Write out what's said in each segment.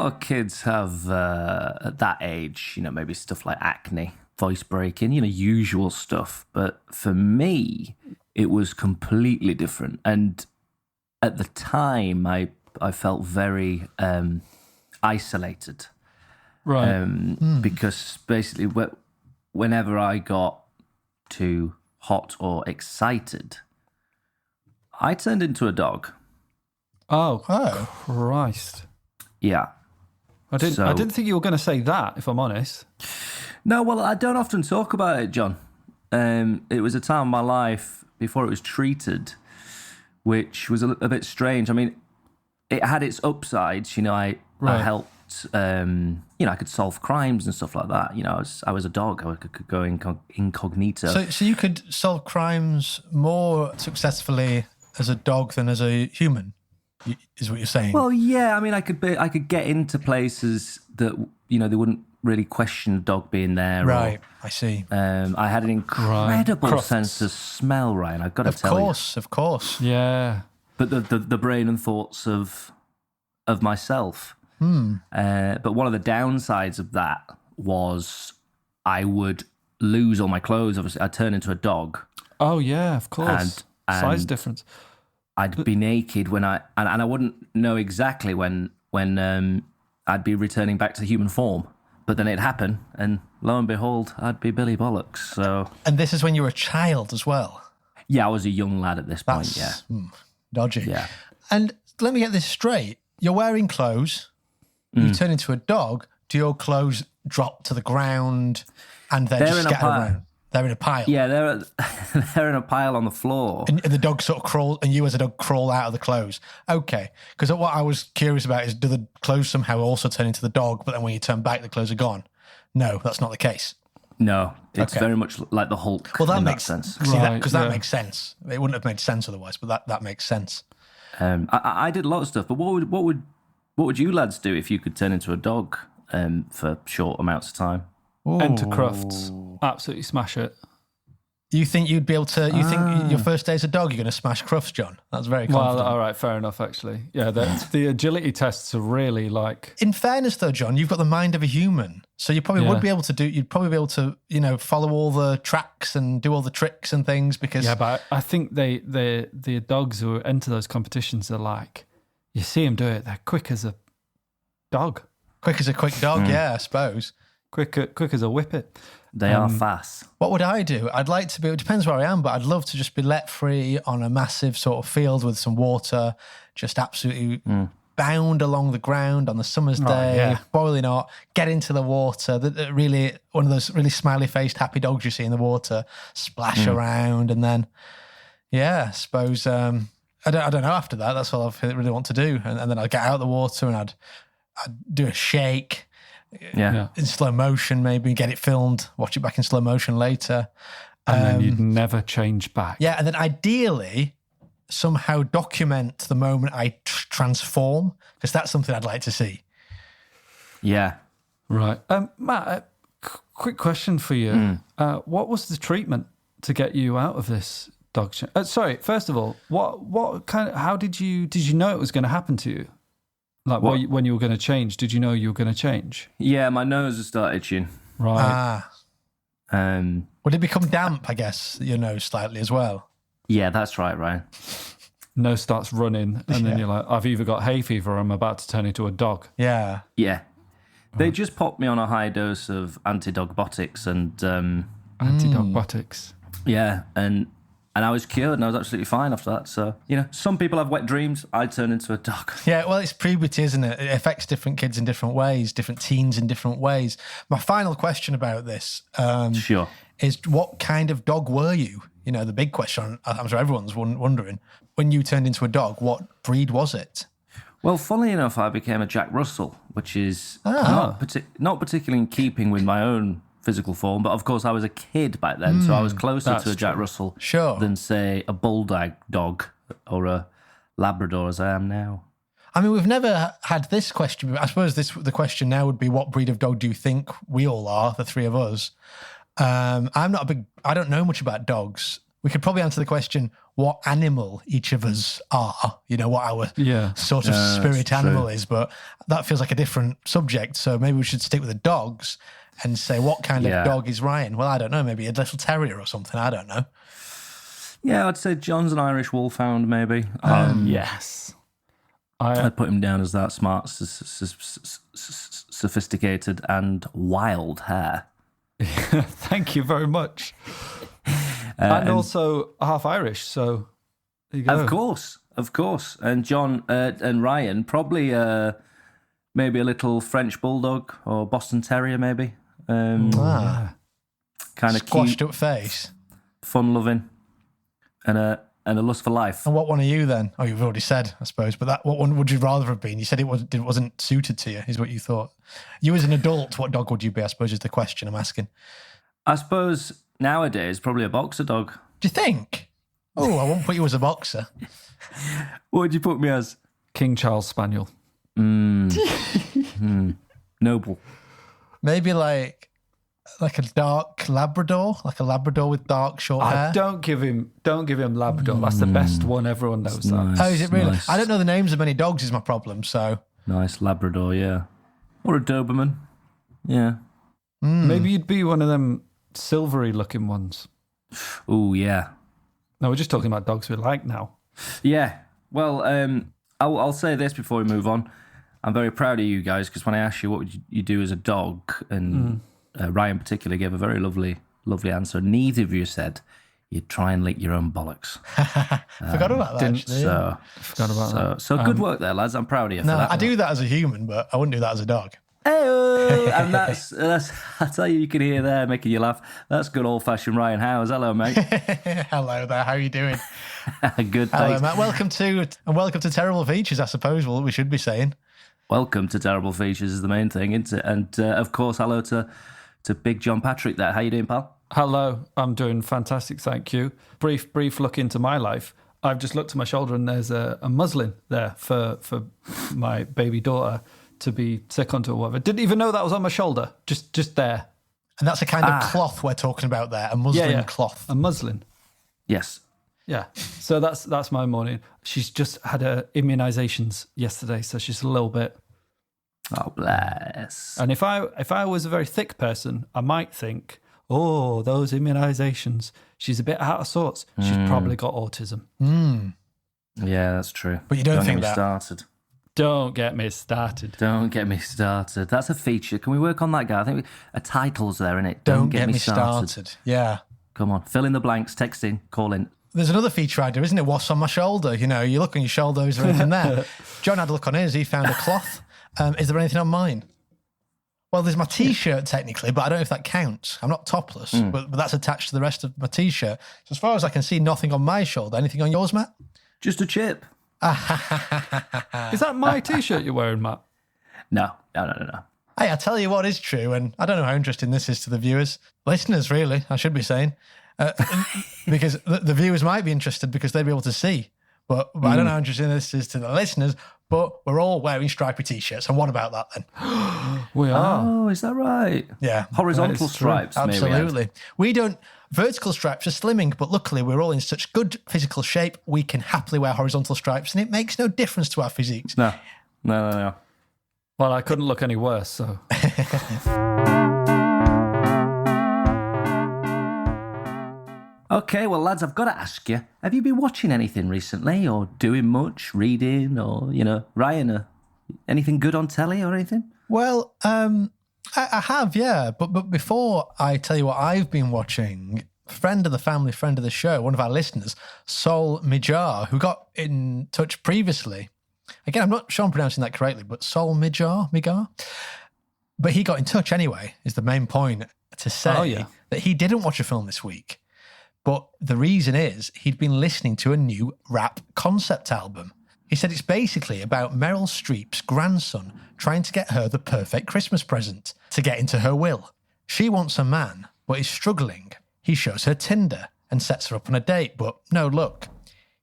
lot of kids have at that age, maybe stuff like acne, voice breaking, usual stuff. But for me, it was completely different. And at the time, I felt very isolated. Right. Because basically, whenever I got too hot or excited, I turned into a dog. Oh, Christ. Yeah. I didn't think you were going to say that, if I'm honest. No, well, I don't often talk about it, John. It was a time in my life before it was treated, which was a bit strange. I mean, it had its upsides. I helped. I could solve crimes and stuff like that. I was a dog. I could go incognito. So you could solve crimes more successfully as a dog than as a human, is what you're saying? Well, yeah. I mean, I could get into places that they wouldn't really question a dog being there. Right, I see. I had an incredible sense of smell, Ryan. I've got to tell you. Of course. Yeah. But the brain and thoughts of myself. But one of the downsides of that was I would lose all my clothes. Obviously, I'd turn into a dog. Oh yeah, of course. And size difference. I'd be naked when and I wouldn't know exactly when I'd be returning back to human form. But then it'd happen, and lo and behold, I'd be Billy Bollocks. So, and this is when you were a child as well. Yeah, I was a young lad at this point. Yeah, dodgy. Yeah, and let me get this straight: you're wearing clothes. You turn into a dog. Do your clothes drop to the ground and then just scatter around? They're in a pile. Yeah, they're in a pile on the floor. And the dog sort of crawls, and you as a dog crawl out of the clothes. Okay, because what I was curious about is, do the clothes somehow also turn into the dog, but then when you turn back, the clothes are gone? No, that's not the case. No, it's very much like the Hulk. Well, that makes sense. Because that makes sense. It wouldn't have made sense otherwise, but that makes sense. I did a lot of stuff, but what would you lads do if you could turn into a dog for short amounts of time? Enter Crufts. Absolutely smash it. You think you'd be able to... You think your first day as a dog, you're going to smash Crufts, John? That's very confident. Well, all right, fair enough, actually. Yeah, the agility tests are really like... In fairness, though, John, you've got the mind of a human. So you probably would be able to do... You'd probably be able to, follow all the tracks and do all the tricks and things because... Yeah, but I think the dogs who enter those competitions are like... You see them do it, they're quick as a dog. Quick as a quick dog, yeah, I suppose. Quick as a whippet. They are fast. What would I do? I'd like to be, it depends where I am, but I'd love to just be let free on a massive sort of field with some water, just absolutely bound along the ground on the summer's day, boiling hot, get into the water, really one of those really smiley-faced happy dogs you see in the water, splash around, and then, I suppose, I don't know after that, that's all I really want to do. And then I'd get out of the water and I'd do a shake, in slow motion, maybe get it filmed, watch it back in slow motion later. And then you'd never change back. Yeah, and then ideally somehow document the moment I transform, because that's something I'd like to see. Yeah. Right. Matt, quick question for you. What was the treatment to get you out of this dog? Sorry, first of all, what kind of, how did you know it was going to happen to you? Like when you were going to change, did you know you were going to change? Yeah, my nose has started itching. Right. Would it become damp, I guess, your nose slightly as well? Yeah, that's right, Ryan. Nose starts running, and then you're like, I've either got hay fever or I'm about to turn into a dog. Yeah. Yeah. They just popped me on a high dose of anti-dogbotics and... Anti-dogbotics. Yeah, and I was cured and I was absolutely fine after that. So, some people have wet dreams. I turn into a dog. Yeah, well, it's puberty, isn't it? It affects different kids in different ways, different teens in different ways. My final question about this is what kind of dog were you? The big question, I'm sure everyone's wondering. When you turned into a dog, what breed was it? Well, funnily enough, I became a Jack Russell, which is not particularly in keeping with my own physical form, but of course I was a kid back then, so I was closer to a Jack Russell than, say, a bulldog dog or a Labrador as I am now. I mean, we've never had this question, but I suppose the question now would be, what breed of dog do you think we all are, the three of us? I don't know much about dogs. We could probably answer the question, what animal each of us are, what our sort of spirit animal is, but that feels like a different subject. So maybe we should stick with the dogs and say, what kind of dog is Ryan? Well, I don't know, maybe a little terrier or something. I don't know. Yeah, I'd say John's an Irish wolfhound, maybe. Yes. I'd put him down as that smart, sophisticated, and wild hair. Thank you very much. And also half Irish, so there you go. Of course. And John and Ryan, probably maybe a little French bulldog or Boston Terrier, maybe. Kind of squashed cute, up face, fun-loving, and a lust for life. And what one are you then? Oh, you've already said, I suppose. But what one would you rather have been? You said it wasn't suited to you, is what you thought. You as an adult, what dog would you be, I suppose, is the question I'm asking. I suppose nowadays, probably a boxer dog. Do you think? Oh, I won't put you as a boxer. What would you put me as? King Charles Spaniel. Noble. Maybe like a dark Labrador, like a Labrador with dark short hair. Don't give him Labrador. That's the best one. Everyone knows that. Nice, Oh, is it really? nice. I don't know the names of many dogs is my problem, so. Nice Labrador, yeah. Or a Doberman. Yeah. Maybe you'd be one of them silvery looking ones. Oh, yeah. No, we're just talking about dogs we like now. Yeah. Well, I'll say this before we move on. I'm very proud of you guys because when I asked you what would you do as a dog, and Ryan particularly gave a very lovely answer. Neither of you said you'd try and lick your own bollocks. Forgot about that, actually. Forgot about that. So good work there, lads. I'm proud of you for that. I do that as a human, but I wouldn't do that as a dog. Hey, and that's I tell you can hear there making you laugh. That's good old fashioned Ryan Howes. Hello, mate. Hello there. How are you doing? Good. Hello, Thanks. Matt. Welcome to Terrible Features, I suppose. Well, we should be saying. Welcome to Terrible Features is the main thing, isn't it? And of course, hello to Big John Patrick there. How you doing, pal? Hello, I'm doing fantastic, thank you. Brief look into my life. I've just looked to my shoulder and there's a muslin there for my baby daughter to be sick onto or whatever. Didn't even know that was on my shoulder, just there. And that's a kind of cloth we're talking about there, a muslin cloth. A muslin. Yes. Yeah. So that's my morning. She's just had her immunisations yesterday, so she's a little bit. Oh, bless. And if I was a very thick person, I might think, oh, those immunisations. She's a bit out of sorts. She's probably got autism. Yeah, that's true. But you don't think get me that. started. Don't get me started. Don't get me started. That's a feature. Can we work on that, guy? I think a title's there, isn't it? Don't get me started. Yeah. Come on, fill in the blanks. Text in, call in. There's another feature I do, isn't it? What's on my shoulder? You look on your shoulder, is there anything there? John had a look on his. He found a cloth. Is there anything on mine? Well, there's my T-shirt technically, but I don't know if that counts. I'm not topless, but that's attached to the rest of my T-shirt. So as far as I can see, nothing on my shoulder. Anything on yours, Matt? Just a chip. Is that my T-shirt you're wearing, Matt? No. Hey, I tell you what is true, and I don't know how interesting this is to the viewers. Listeners, really, I should be saying. Because the viewers might be interested because they'd be able to see. But I don't know how interesting this is to the listeners, but we're all wearing stripy T-shirts. And what about that then? We are. Oh, is that right? Yeah. Horizontal stripes, maybe. Absolutely. We don't... Vertical stripes are slimming, but luckily we're all in such good physical shape, we can happily wear horizontal stripes, and it makes no difference to our physiques. No. Well, I couldn't look any worse, so... Okay, well, lads, I've got to ask you, have you been watching anything recently or doing much, reading or, Ryan, anything good on telly or anything? Well, I have, yeah. But before I tell you what I've been watching, friend of the family, friend of the show, one of our listeners, Sol Mijar, who got in touch previously. Again, I'm not sure I'm pronouncing that correctly, but Sol Mijar? But he got in touch anyway, is the main point, to say that he didn't watch a film this week. But the reason is he'd been listening to a new rap concept album. He said it's basically about Meryl Streep's grandson trying to get her the perfect Christmas present to get into her will. She wants a man, but is struggling. He shows her Tinder and sets her up on a date, but no luck.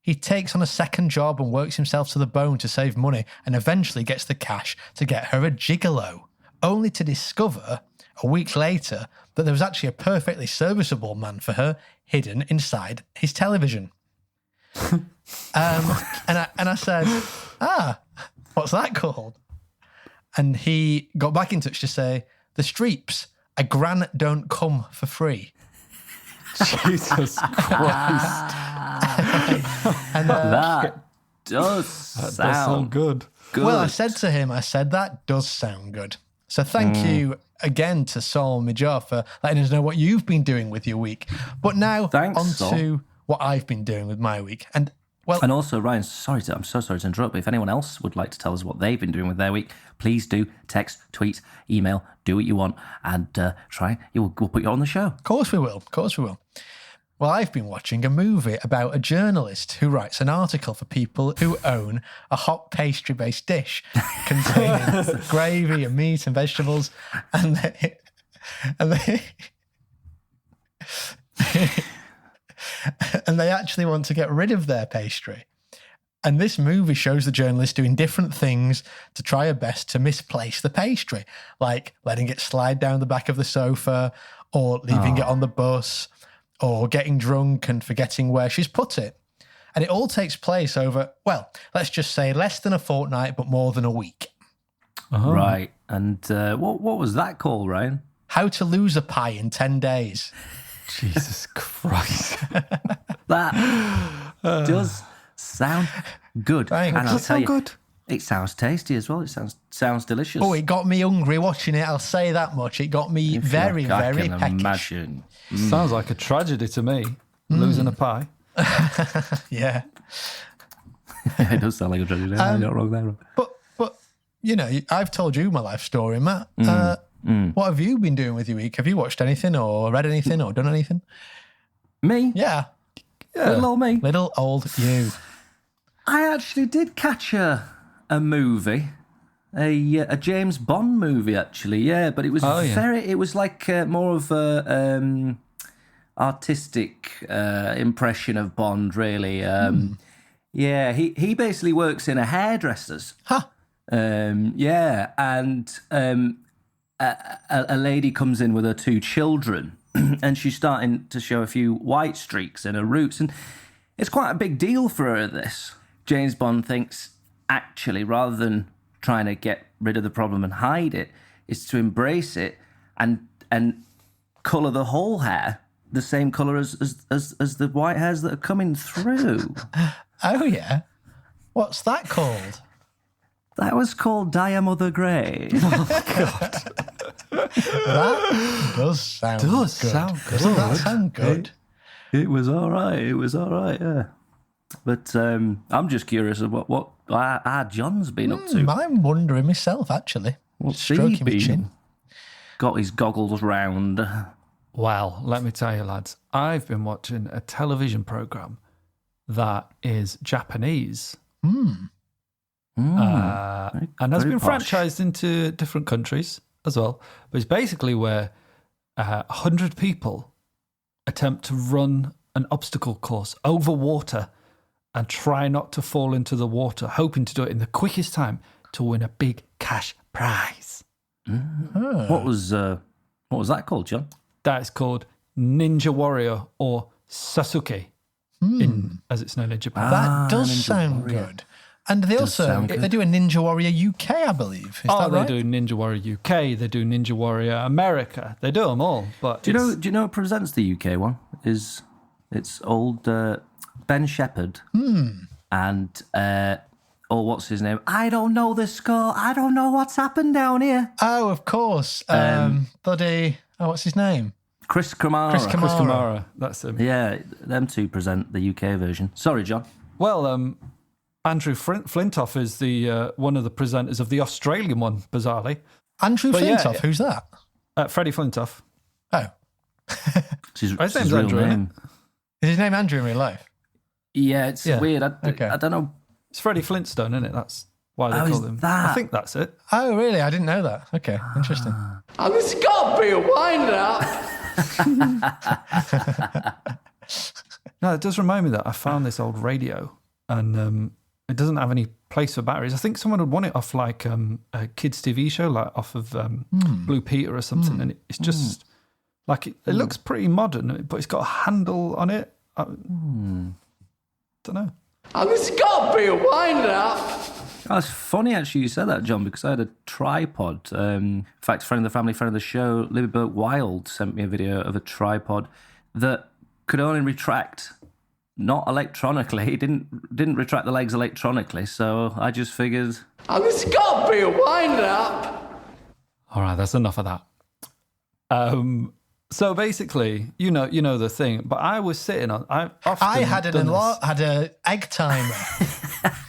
He takes on a second job and works himself to the bone to save money and eventually gets the cash to get her a gigolo, only to discover a week later that there was actually a perfectly serviceable man for her hidden inside his television. And I said, what's that called? And he got back in touch to say, the Streeps, a gran don't come for free. Jesus Christ. And That does sound good. good. well, I said to him, that does sound good. So thank you again to Saul Major for letting us know what you've been doing with your week. But now Thanks, on Saul. to what I've been doing with my week. And And also, Ryan, I'm so sorry to interrupt, but if anyone else would like to tell us what they've been doing with their week, please do text, tweet, email, do what you want, and we'll put you on the show. Of course we will. Well, I've been watching a movie about a journalist who writes an article for people who own a hot pastry-based dish containing gravy and meat and vegetables, and they actually want to get rid of their pastry. And this movie shows the journalist doing different things to try her best to misplace the pastry, like letting it slide down the back of the sofa, or leaving it on the bus, or getting drunk and forgetting where she's put it. And it all takes place over, well, let's just say less than a fortnight, but more than a week. Oh. Right. And what was that called, Ryan? How to Lose a Pie in 10 Days. Jesus Christ. That does sound good. Thanks. And I'll Does tell sound you, good. it sounds tasty as well. It sounds delicious. Oh, it got me hungry watching it, I'll say that much. It got me very, I very can peckish. imagine. Sounds like a tragedy to me, losing a pie. Yeah. It does sound like a tragedy. You're not wrong there. But you know, I've told you my life story, Matt. What have you been doing with your week? Have you watched anything or read anything or done anything? Me? Yeah. Little old me. Little old you. I actually did catch a movie, a James Bond movie, actually. Yeah, but it was it was like more of a artistic impression of Bond, really. Yeah, he basically works in a hairdresser's. Huh. Yeah, and a lady comes in with her two children, and she's starting to show a few white streaks in her roots, and it's quite a big deal for her, this. James Bond thinks, actually, rather than trying to get rid of the problem and hide it, is to embrace it and colour the whole hair the same colour as the white hairs that are coming through. Oh, yeah. What's that called? That was called Dye a Mother Grey. That does sound good. Doesn't that sound good? It was all right, yeah. But I'm just curious of what our John's been up to. I'm wondering myself, actually. What's he Stroking my been? chin. Got his goggles round. Well, let me tell you, lads, I've been watching a television program that is Japanese. And has been posh. franchised into different countries as well. But it's basically where 100 people attempt to run an obstacle course over water and try not to fall into the water, hoping to do it in the quickest time to win a big cash prize. What was that called, John? That is called Ninja Warrior or Sasuke, as it's known in Japan. That does Ninja sound Warrior. good. And they also sound good. they do a Ninja Warrior UK, I believe. Is that They right? do Ninja Warrior UK, they do Ninja Warrior America. They do them all. But Do you know who presents the UK one? It's old Ben Shepherd and what's his name? I don't know the score. I don't know what's happened down here. Oh, of course. What's his name? Chris Kamara. Chris Chris Kamara, that's him. Yeah, them two present the UK version. Sorry, John. Well, Andrew Flintoff is the one of the presenters of the Australian one, bizarrely. Andrew But yeah, Flintoff, who's that? Freddie Flintoff. Oh. His name's real Andrew, isn't name. Is his name Andrew in real life? Yeah, it's Yeah. weird. Okay. I don't know. It's Freddie Flintstone, isn't it? That's why they Oh, call is him. that- I think that's it. Oh, really? I didn't know that. Okay, interesting. And it's got to be a wind-up. No, it does remind me that I found this old radio and it doesn't have any place for batteries. I think someone would want it off like a kids' TV show, like off of Blue Peter or something. And it's just Like it looks pretty modern, but it's got a handle on it. Don't know. And it's got to be a wind up. That's funny, actually, you said that, John, because I had a tripod. In fact, friend of the family, friend of the show, Libby Burke Wild, sent me a video of a tripod that could only retract, not electronically. It didn't retract the legs electronically, so I just figured... And it's got to be a wind up. All right, that's enough of that. So basically, you know the thing. But I was sitting on. I had an egg timer.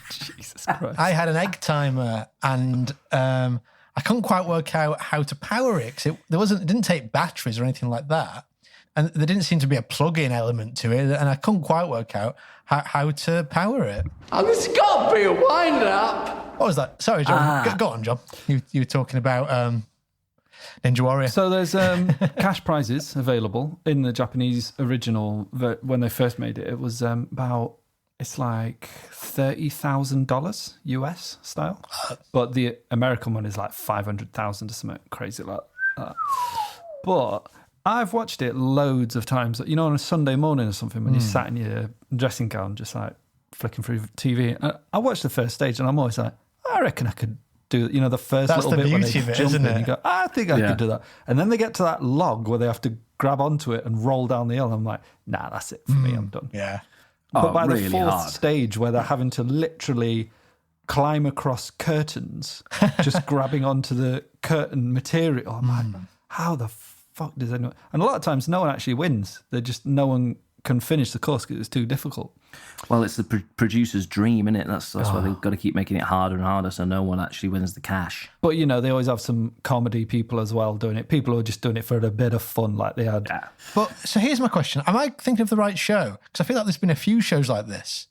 Jesus Christ! I had an egg timer, and I couldn't quite work out how to power it because it didn't take batteries or anything like that, and there didn't seem to be a plug-in element to it, and I couldn't quite work out how to power it. And it's got to be a wind up. What was that? Sorry, John. Go on, John. You were talking about. Ninja Warrior. So there's cash prizes available in the Japanese original. When they first made it, it was it's like $30,000 US style, but the American one is like 500,000 or something crazy like that. But I've watched it loads of times. You know, on a Sunday morning or something when you sat in your dressing gown, just like flicking through TV. I watched the first stage, and I'm always like, I reckon I could. Do the first That's little the bit when they beauty of it, jump isn't in, it? you go, I think I could do that, and then they get to that log where they have to grab onto it and roll down the hill. I'm like, nah, that's it for me. I'm done. Yeah. But by really the fourth hard. stage where they're having to literally climb across curtains, just grabbing onto the curtain material, I'm like, how the fuck does anyone? And a lot of times, no one actually wins. No one can finish the course because it's too difficult. Well, it's the producer's dream, isn't it? That's why they've got to keep making it harder and harder so no one actually wins the cash. But, they always have some comedy people as well doing it. People who are just doing it for a bit of fun like they had. Yeah. But so here's my question. Am I thinking of the right show? Because I feel like there's been a few shows like this.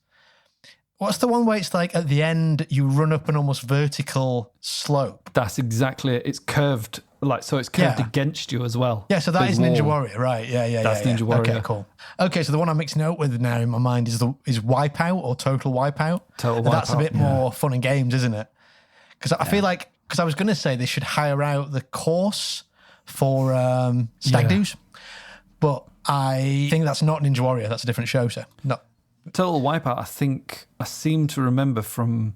What's the one where it's like at the end you run up an almost vertical slope? That's exactly it. It's curved, so it's curved against you as well. Yeah, so that Big is Ninja wall. Warrior, right? Yeah. That's Ninja Warrior. Okay, cool. Okay, so the one I'm mixing it up with now in my mind is Wipeout or Total Wipeout. Total That's a Wipeout, bit more fun and games, isn't it? Because I feel like, I was going to say they should hire out the course for stag do's, but I think that's not Ninja Warrior. That's a different show, so not. Total Wipeout, I seem to remember from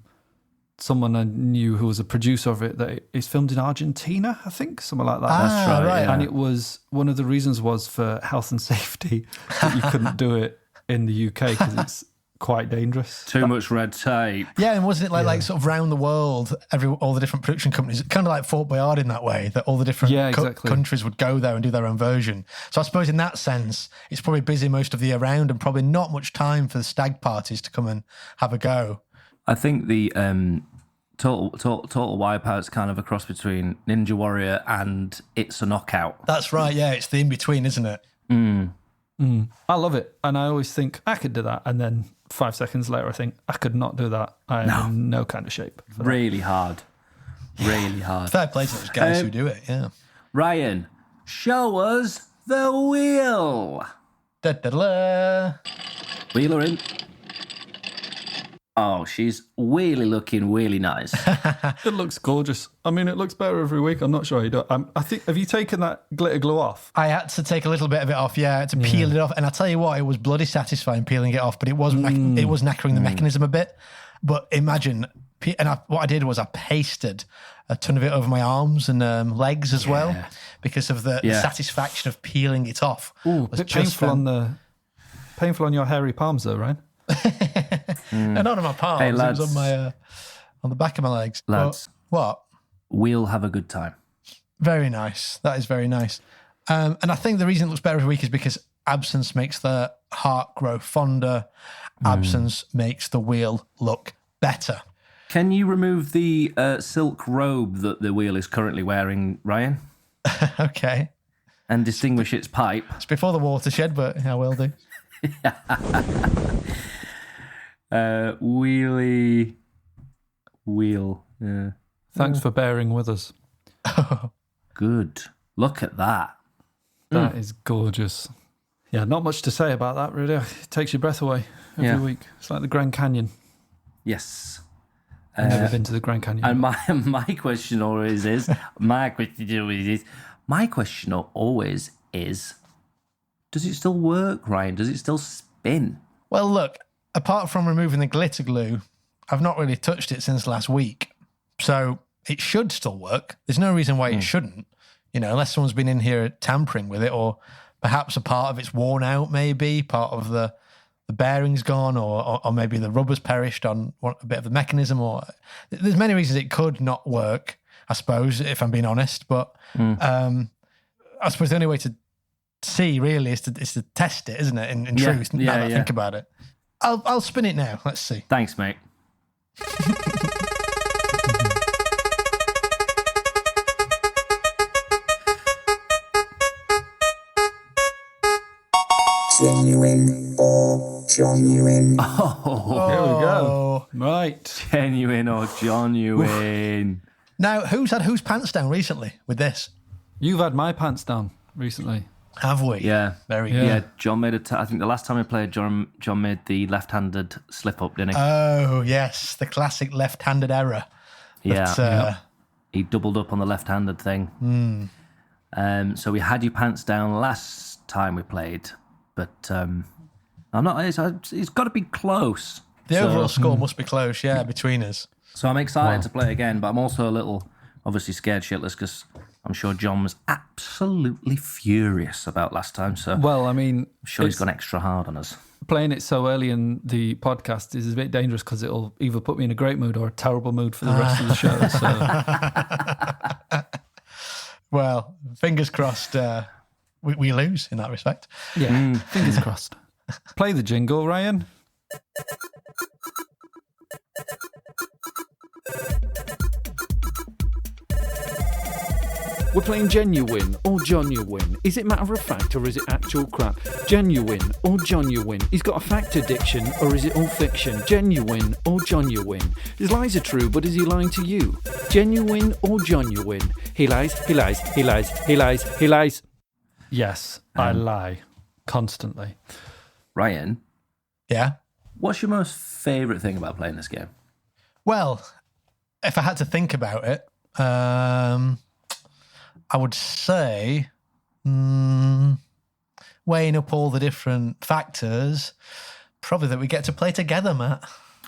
someone I knew who was a producer of it that it's filmed in Argentina, I think, something like that. That's right. And it was, one of the reasons was for health and safety that you couldn't do it in the UK because it's quite dangerous. Too much red tape. Yeah, and wasn't it like sort of round the world, all the different production companies, kind of like Fort Boyard in that way, that all the different countries would go there and do their own version. So I suppose in that sense, it's probably busy most of the year round and probably not much time for the stag parties to come and have a go. I think the Total Wipeout's kind of a cross between Ninja Warrior and It's a Knockout. That's right, yeah, it's the in-between, isn't it? I love it. And I always think I could do that. And then 5 seconds later, I think I could not do that. I am in no kind of shape. Really hard. Really hard. Fair play to those guys who do it, yeah. Ryan, show us the wheel. Da-da-da. Wheeler in. Oh, she's really looking really nice. It looks gorgeous. I mean, it looks better every week. I'm not sure you do. I think, have you taken that glitter glue off? I had to take a little bit of it off, to peel it off. And I tell you what, it was bloody satisfying peeling it off, but it was knackering the mechanism a bit. But imagine, what I did was I pasted a ton of it over my arms and legs as well, because of the satisfaction of peeling it off. Ooh, a bit painful on your hairy palms though, right? And not on my palms, hey, lads, it was on the back of my legs. Lads, what? We'll have a good time. Very nice. That is very nice. And I think the reason it looks better every week is because absence makes the heart grow fonder. Absence makes the wheel look better. Can you remove the silk robe that the wheel is currently wearing, Ryan? Okay. And distinguish its pipe? It's before the watershed, but I will do. Wheelie wheel. Yeah. Thanks for bearing with us. Good. Look at that. That is gorgeous. Yeah, not much to say about that, really. It takes your breath away every week. It's like the Grand Canyon. Yes. I've never been to the Grand Canyon. And my question always is, is, does it still work, Ryan? Does it still spin? Well, look, apart from removing the glitter glue, I've not really touched it since last week. So it should still work. There's no reason why it shouldn't, unless someone's been in here tampering with it, or perhaps a part of it's worn out, maybe part of the bearing's gone, or maybe the rubber's perished on a bit of the mechanism, or there's many reasons it could not work, I suppose, if I'm being honest. But I suppose the only way to see really is to test it, isn't it? In truth, now that I think about it. I'll spin it now. Let's see. Thanks, mate. Genuine or genuine? Oh, here we go. Right. Genuine or genuine? Now, who's had whose pants down recently with this? You've had my pants down recently. Have we? Yeah. Very Yeah. good. Yeah, John made I think the last time we played, John made the left-handed slip-up, didn't he? Oh, yes. The classic left-handed error. Yeah. But, He doubled up on the left-handed thing. So we had your pants down last time we played, but I'm not. It's got to be close. the overall score must be close, between us. So I'm excited to play again, but I'm also a little, obviously, scared shitless because I'm sure John was absolutely furious about last time. So Well, I mean, I'm sure he's gone extra hard on us. playing it so early in the podcast is a bit dangerous because it'll either put me in a great mood or a terrible mood for the rest of the show. So Well, fingers crossed we lose in that respect. yeah, fingers crossed. Play the jingle, Ryan. We're playing genuine or genuine. Is it matter of fact or is it actual crap? Genuine or genuine. He's got a fact addiction or is it all fiction? Genuine or genuine. His lies are true, but is he lying to you? Genuine or genuine. He lies, he lies, he lies, he lies, he lies. Yes, I lie constantly. Ryan, Yeah. what's your most favourite thing about playing this game? Well, if I had to think about it, I would say weighing up all the different factors, probably that we get to play together, Matt.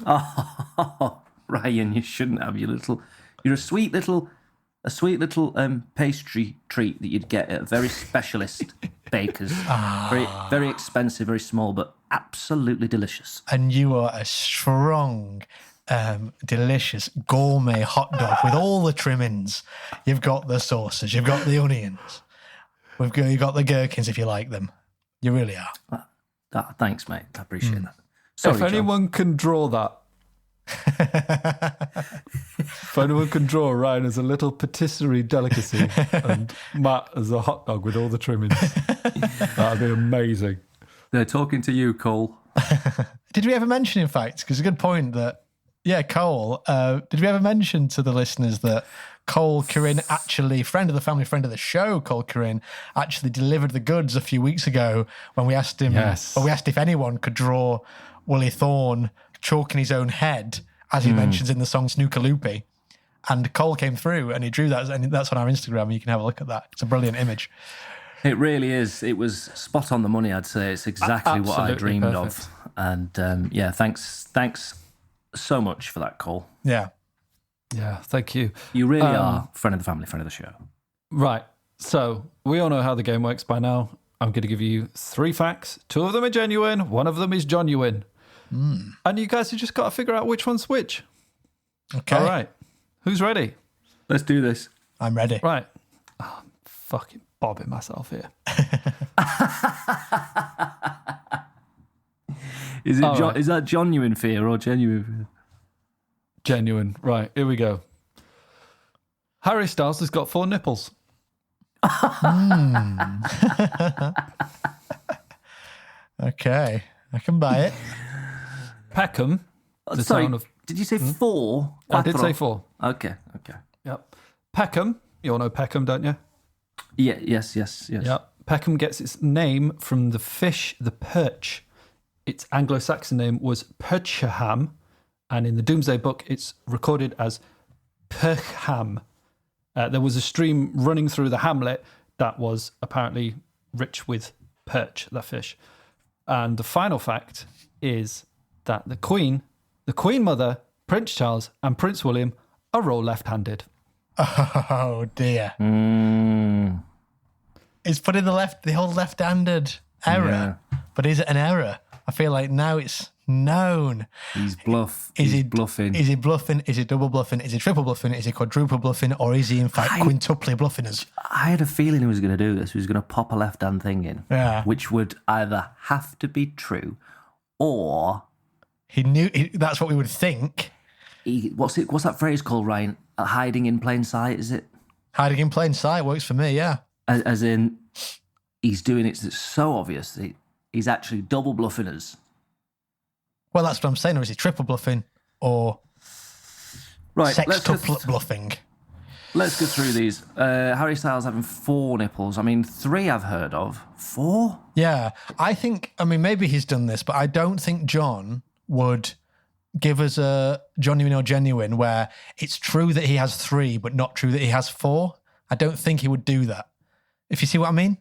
Oh, Ryan, you shouldn't have. You're a sweet little pastry treat that you'd get at a very specialist baker's. Very, very expensive, very small, but absolutely delicious. And you are a strong, delicious gourmet hot dog with all the trimmings. You've got the sauces, you've got the onions, you've got the gherkins if you like them. You really are. Thanks, mate. I appreciate that. Sorry, If John. anyone can draw that, if anyone can draw Ryan as a little patisserie delicacy and Matt as a hot dog with all the trimmings, that'd be amazing. They're talking to you, Cole. Did we ever mention, in fact, because it's a good point that, Cole, did we ever mention to the listeners that Cole Corinne, actually, friend of the family, friend of the show, Cole Corinne, actually delivered the goods a few weeks ago when we asked him, when we asked if anyone could draw Willie Thorne chalking his own head, as he mentions in the song Snooker Loopy. And Cole came through and he drew that, and that's on our Instagram. You can have a look at that. It's a brilliant image. It really is. It was spot on the money, I'd say. It's exactly what I Absolutely dreamed perfect. of. And thanks so much for that, Cole. Yeah. Yeah, thank you. You really are friend of the family, friend of the show. Right, so we all know how the game works by now. I'm going to give you 3 facts. 2 of them are genuine, 1 of them is genuine. And you guys have just got to figure out which one's which. Okay. All right, who's ready? Let's do this. I'm ready. Right. Oh, I'm fucking bobbing myself here. Is it? All right. Is that genuine fear or genuine fear? Genuine. Right, here we go. Harry Styles has got 4 nipples. Okay. I can buy it. Peckham, the Sorry, town of... did you say 4? I did say 4. Okay. Yep. Peckham, you all know Peckham, don't you? Yeah, yes. Yep. Peckham gets its name from the fish, the perch. Its Anglo-Saxon name was Percheham, and in the Domesday Book, it's recorded as Percham. There was a stream running through the hamlet that was apparently rich with perch, that fish. And the final fact is that the Queen Mother, Prince Charles, and Prince William are all left-handed. Oh dear. It's put in the whole left-handed error. Yeah. But is it an error? I feel like now it's known. He's bluffing. Is he bluffing? Is he bluffing? Is he double bluffing? Is he triple bluffing? Is he quadruple bluffing? Or is he in fact quintuply bluffing us? I had a feeling he was going to do this. He was going to pop a left-hand thing in, which would either have to be true, or He knew that's what we would think. What's that phrase called, Ryan? Hiding in plain sight, is it? Hiding in plain sight works for me, yeah. As in, he's doing it so obvious that he's actually double bluffing us. Well, that's what I'm saying. Or is he triple bluffing or sextuple bluffing? Let's go through these. Harry Styles having 4 nipples. I mean, 3 I've heard of. 4? Yeah. Maybe he's done this, but I don't think John would give us a genuine or genuine where it's true that he has 3, but not true that he has 4. I don't think he would do that. If you see what I mean?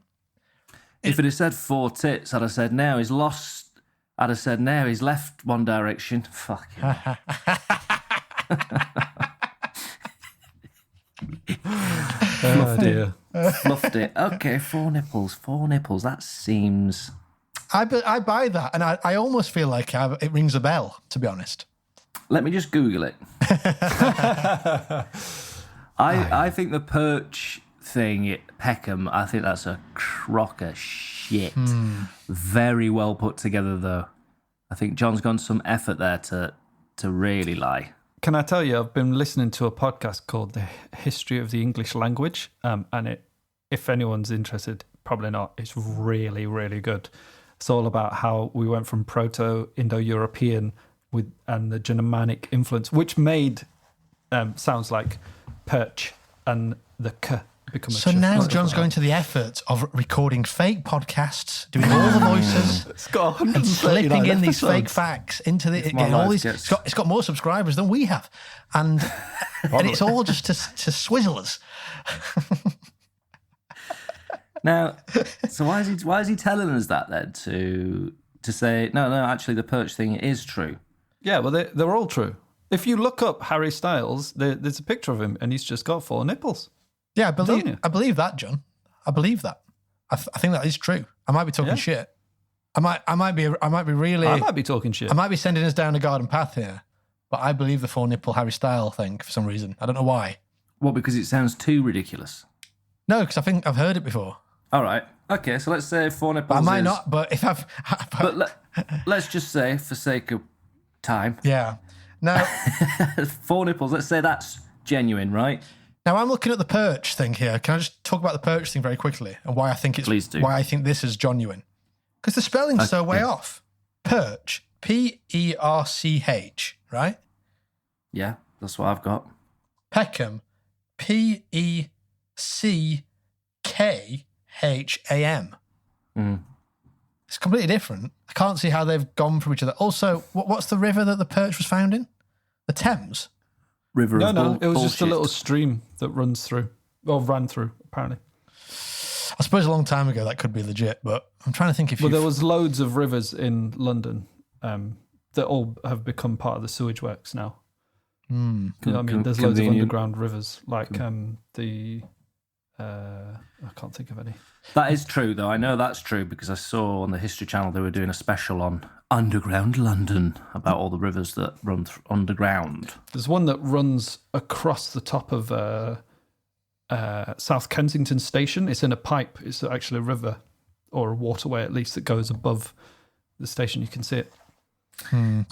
If it had said 4 tits, I'd have said now he's lost. I'd have said now he's left one direction. Fuck him. Oh dear. Fluffed it. Okay, 4 nipples. 4 nipples. That seems... I buy that, and I almost feel like it rings a bell, to be honest. Let me just Google it. I think the perch thing at Peckham, I think that's a crock of shit. Very well put together, though. I think John's gone some effort there to really lie. Can I tell you, I've been listening to a podcast called The History of the English Language, and if anyone's interested, probably not, it's really, really good. It's all about how we went from Proto-Indo-European and the Germanic influence, which made sounds like perch and the k become a ch. So now John's going to the effort of recording fake podcasts, doing all the voices, and slipping in these fake facts into the. Getting all these, it's got more subscribers than we have, and it's all just to swizzle us. Now, so why is he telling us that then to say no? Actually, the perch thing is true. Yeah, well, they're all true. If you look up Harry Styles, there's a picture of him, and he's just got 4 nipples. Yeah, I believe that, John. I believe that. I think that is true. I might be talking shit. I might be talking shit. I might be sending us down a garden path here, but I believe the 4 nipple Harry Styles thing for some reason. I don't know why. Well, because it sounds too ridiculous. No, because I think I've heard it before. All right. Okay, so let's say 4 nipples. I might not, but if I've. Let's just say, for sake of time. Yeah. Now, 4 nipples. Let's say that's genuine, right? Now I'm looking at the perch thing here. Can I just talk about the perch thing very quickly and why I think Please do. Why I think this is genuine? Because the spelling's so way off. Perch, Perch, right? Yeah, that's what I've got. Peckham, Peckkham. It's completely different. I can't see how they've gone from each other. Also, what's the river that the perch was found in? The Thames? River of No, it was just a bullshit. little stream that ran through, apparently. I suppose a long time ago that could be legit, but I'm trying to think if Well, there was loads of rivers in London that all have become part of the sewage works now. You know what I mean? There's loads of underground rivers, like I can't think of any. That is true, though. I know that's true because I saw on the History Channel they were doing a special on underground London about all the rivers that run underground. There's one that runs across the top of South Kensington Station. It's in a pipe. It's actually a river or a waterway, at least, that goes above the station. You can see it.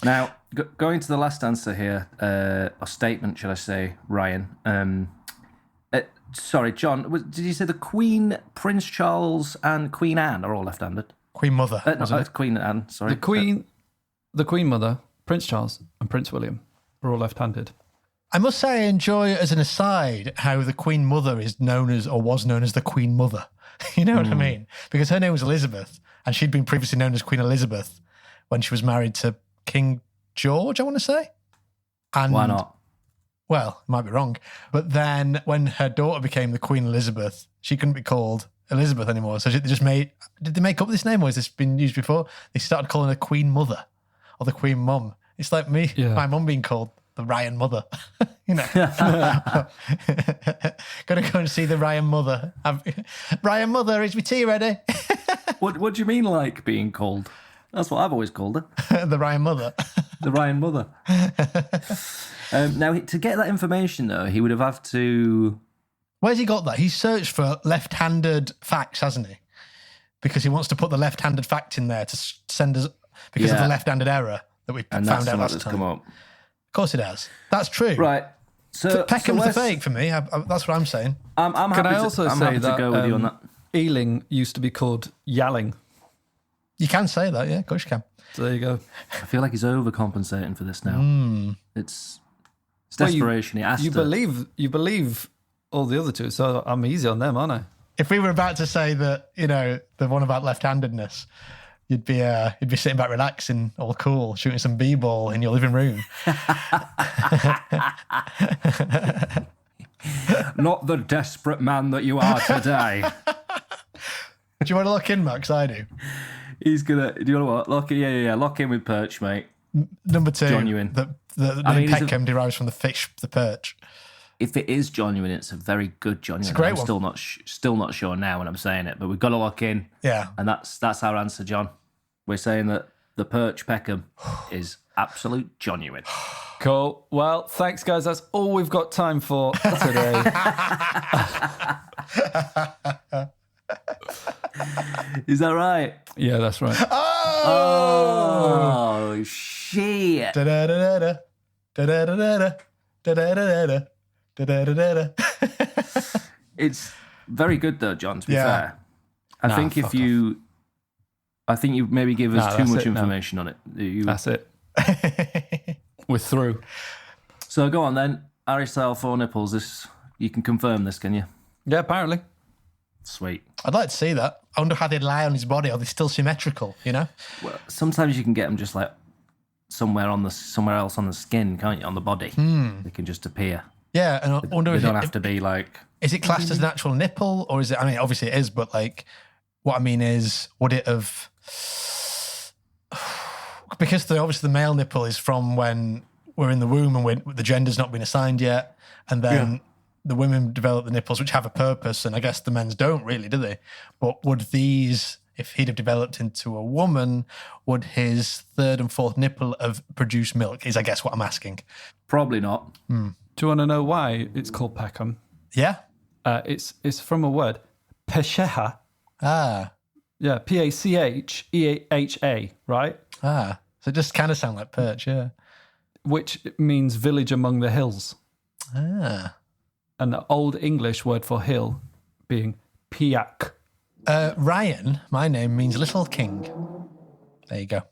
Now, going to the last answer here, or statement, should I say, Ryan. Sorry, John, did you say the Queen, Prince Charles and Queen Anne are all left-handed? Queen Mother. Queen Anne, sorry. The Queen Mother, Prince Charles and Prince William are all left-handed. I must say I enjoy, as an aside, how the Queen Mother is known as, or was known as, the Queen Mother. You know what I mean? Because her name was Elizabeth, and she'd been previously known as Queen Elizabeth when she was married to King George, I want to say. And why not? Well, I might be wrong. But then when her daughter became the Queen Elizabeth, she couldn't be called Elizabeth anymore. So they just did they make up this name or has this been used before? They started calling her Queen Mother or the Queen Mum. It's like me, my mum being called the Ryan Mother. Gotta go and see the Ryan Mother. Ryan Mother, is my tea ready? What do you mean like being called? That's what I've always called her. The Ryan Mother. The Ryan Mother. Now, to get that information, though, he would have had to... Where's he got that? He's searched for left-handed facts, hasn't he? Because he wants to put the left-handed fact in there to send us... Because of the left-handed error that we found out last time. Come up. Of course it has. That's true. Right. So Peckham's the fake for me. That's what I'm saying. I'm happy Can I also say that go with you on that. Ealing used to be called Yalling. You can say that, yeah. Of course you can. So there you go. I feel like he's overcompensating for this now. It's desperation. Well, you believe all the other two, so I'm easy on them, aren't I? If we were about to say that, the one about left-handedness, you'd be sitting back relaxing, all cool, shooting some b-ball in your living room. Not the desperate man that you are today. Do you want to lock in, Max? I do. He's gonna. Do you want to what? Lock in? Yeah. Lock in with Perch, mate. Number 2. JOHNUINE. The name Peckham derives from the fish, the perch. If it is JOHNUINE, it's a very good JOHNUINE. It's a great I'm one. Still not sure now when I'm saying it, but we've got to lock in. Yeah. And that's our answer, John. We're saying that the Perch Peckham is absolute JOHNUINE. Cool. Well, thanks, guys. That's all we've got time for today. Is that right? Yeah, that's right. Oh shit. Da-da-da-da-da. Da-da-da-da-da. Da-da-da-da-da. Da-da-da-da-da. It's very good though, John, to be fair. I think you maybe give us too much information on it. That's it. We're through. So go on then. Aristotle 4 nipples. You can confirm this, can you? Yeah, apparently. Sweet. I'd like to see that. I wonder how they'd lie on his body. Are they still symmetrical, Well, sometimes you can get them just like somewhere else on the skin, can't you? On the body. They can just appear. Yeah, and I wonder They don't have to be like... Is it classed as an actual nipple or is it... I mean, obviously it is, but like, what I mean is, would it have... Because obviously the male nipple is from when we're in the womb and the gender's not been assigned yet, and then the women develop the nipples, which have a purpose, and I guess the men's don't really, do they? But would these, if he'd have developed into a woman, would his third and fourth nipple have produced milk, is I guess what I'm asking. Probably not. Do you want to know why it's called Peckham? Yeah? It's from a word, Pesheha. Ah. Yeah, Pacheha, right? Ah. So it just kind of sound like perch, yeah. Which means village among the hills. Ah. And the Old English word for hill being Piak. Ryan, my name means little king. There you go.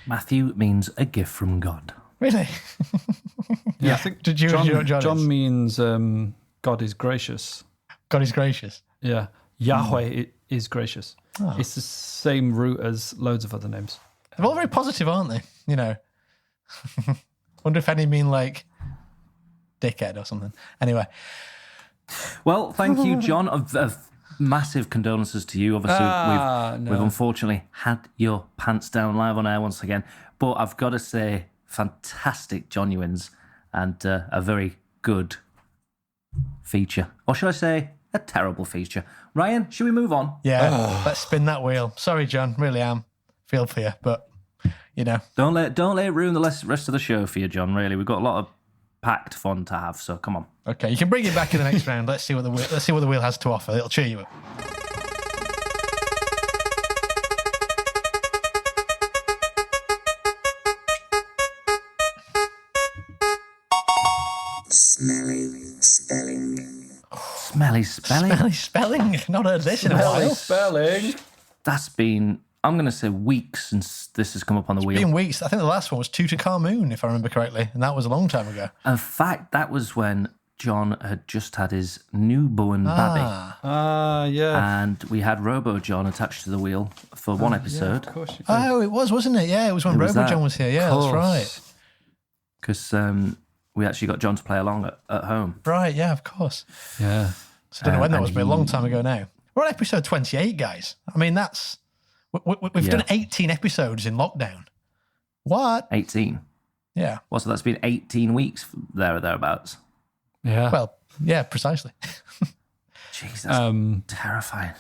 Matthew means a gift from God. Really? Yeah, I think Did you John means God is gracious. God is gracious. Yeah. Yahweh is gracious. Oh. It's the same root as loads of other names. They're all very positive, aren't they? Wonder if any mean like dickhead or something. Anyway. Well, thank you, John. Of massive condolences to you. Obviously, we've unfortunately had your pants down live on air once again. But I've got to say, fantastic JOHNUINEs and a very good feature. Or should I say, a terrible feature. Ryan, should we move on? Yeah, let's spin that wheel. Sorry, John, really am. Feel for you, but, Don't let it ruin the rest of the show for you, John, really. We've got a lot of packed fun to have, so come on. Okay, you can bring it back in the next round. Let's see what the wheel has to offer. It'll cheer you up. Smelly spelling. Smelly spelling? Smelly spelling. Not heard this in a while. Spelling. That's been, I'm going to say, weeks since this has come up on the wheel. It's been weeks. I think the last one was Tutankhamun, if I remember correctly, and that was a long time ago. In fact, that was when John had just had his newborn baby. Yeah. And we had Robo John attached to the wheel for one episode. Yeah, of course you did. Oh, it was, wasn't it? Yeah, it was when Robo John was here. Yeah, that's right. Because we actually got John to play along at home. Right, yeah, of course. Yeah. So I don't know when that was, but a long time ago now. We're on episode 28, guys. I mean, we've done 18 episodes in lockdown. What? 18. Yeah. Well, so that's been 18 weeks there or thereabouts. Yeah. Well, yeah, precisely. Jeez, that's terrifying.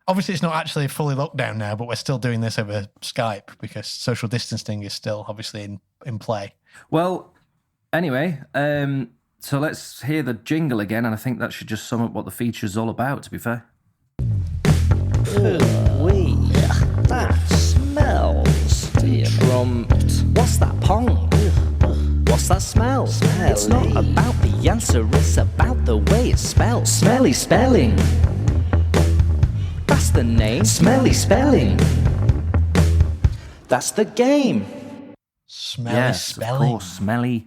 Obviously, it's not actually fully lockdown now, but we're still doing this over Skype because social distancing is still obviously in play. Well, anyway, so let's hear the jingle again, and I think that should just sum up what the feature's all about, to be fair. Wee, that smells. Trumped. What's that pong? What's that smell? Smelly. It's not about the answer, it's about the way it's spelled. Smelly spelling. That's the name. Smelly spelling. That's the game. Smelly spelling. Of course, smelly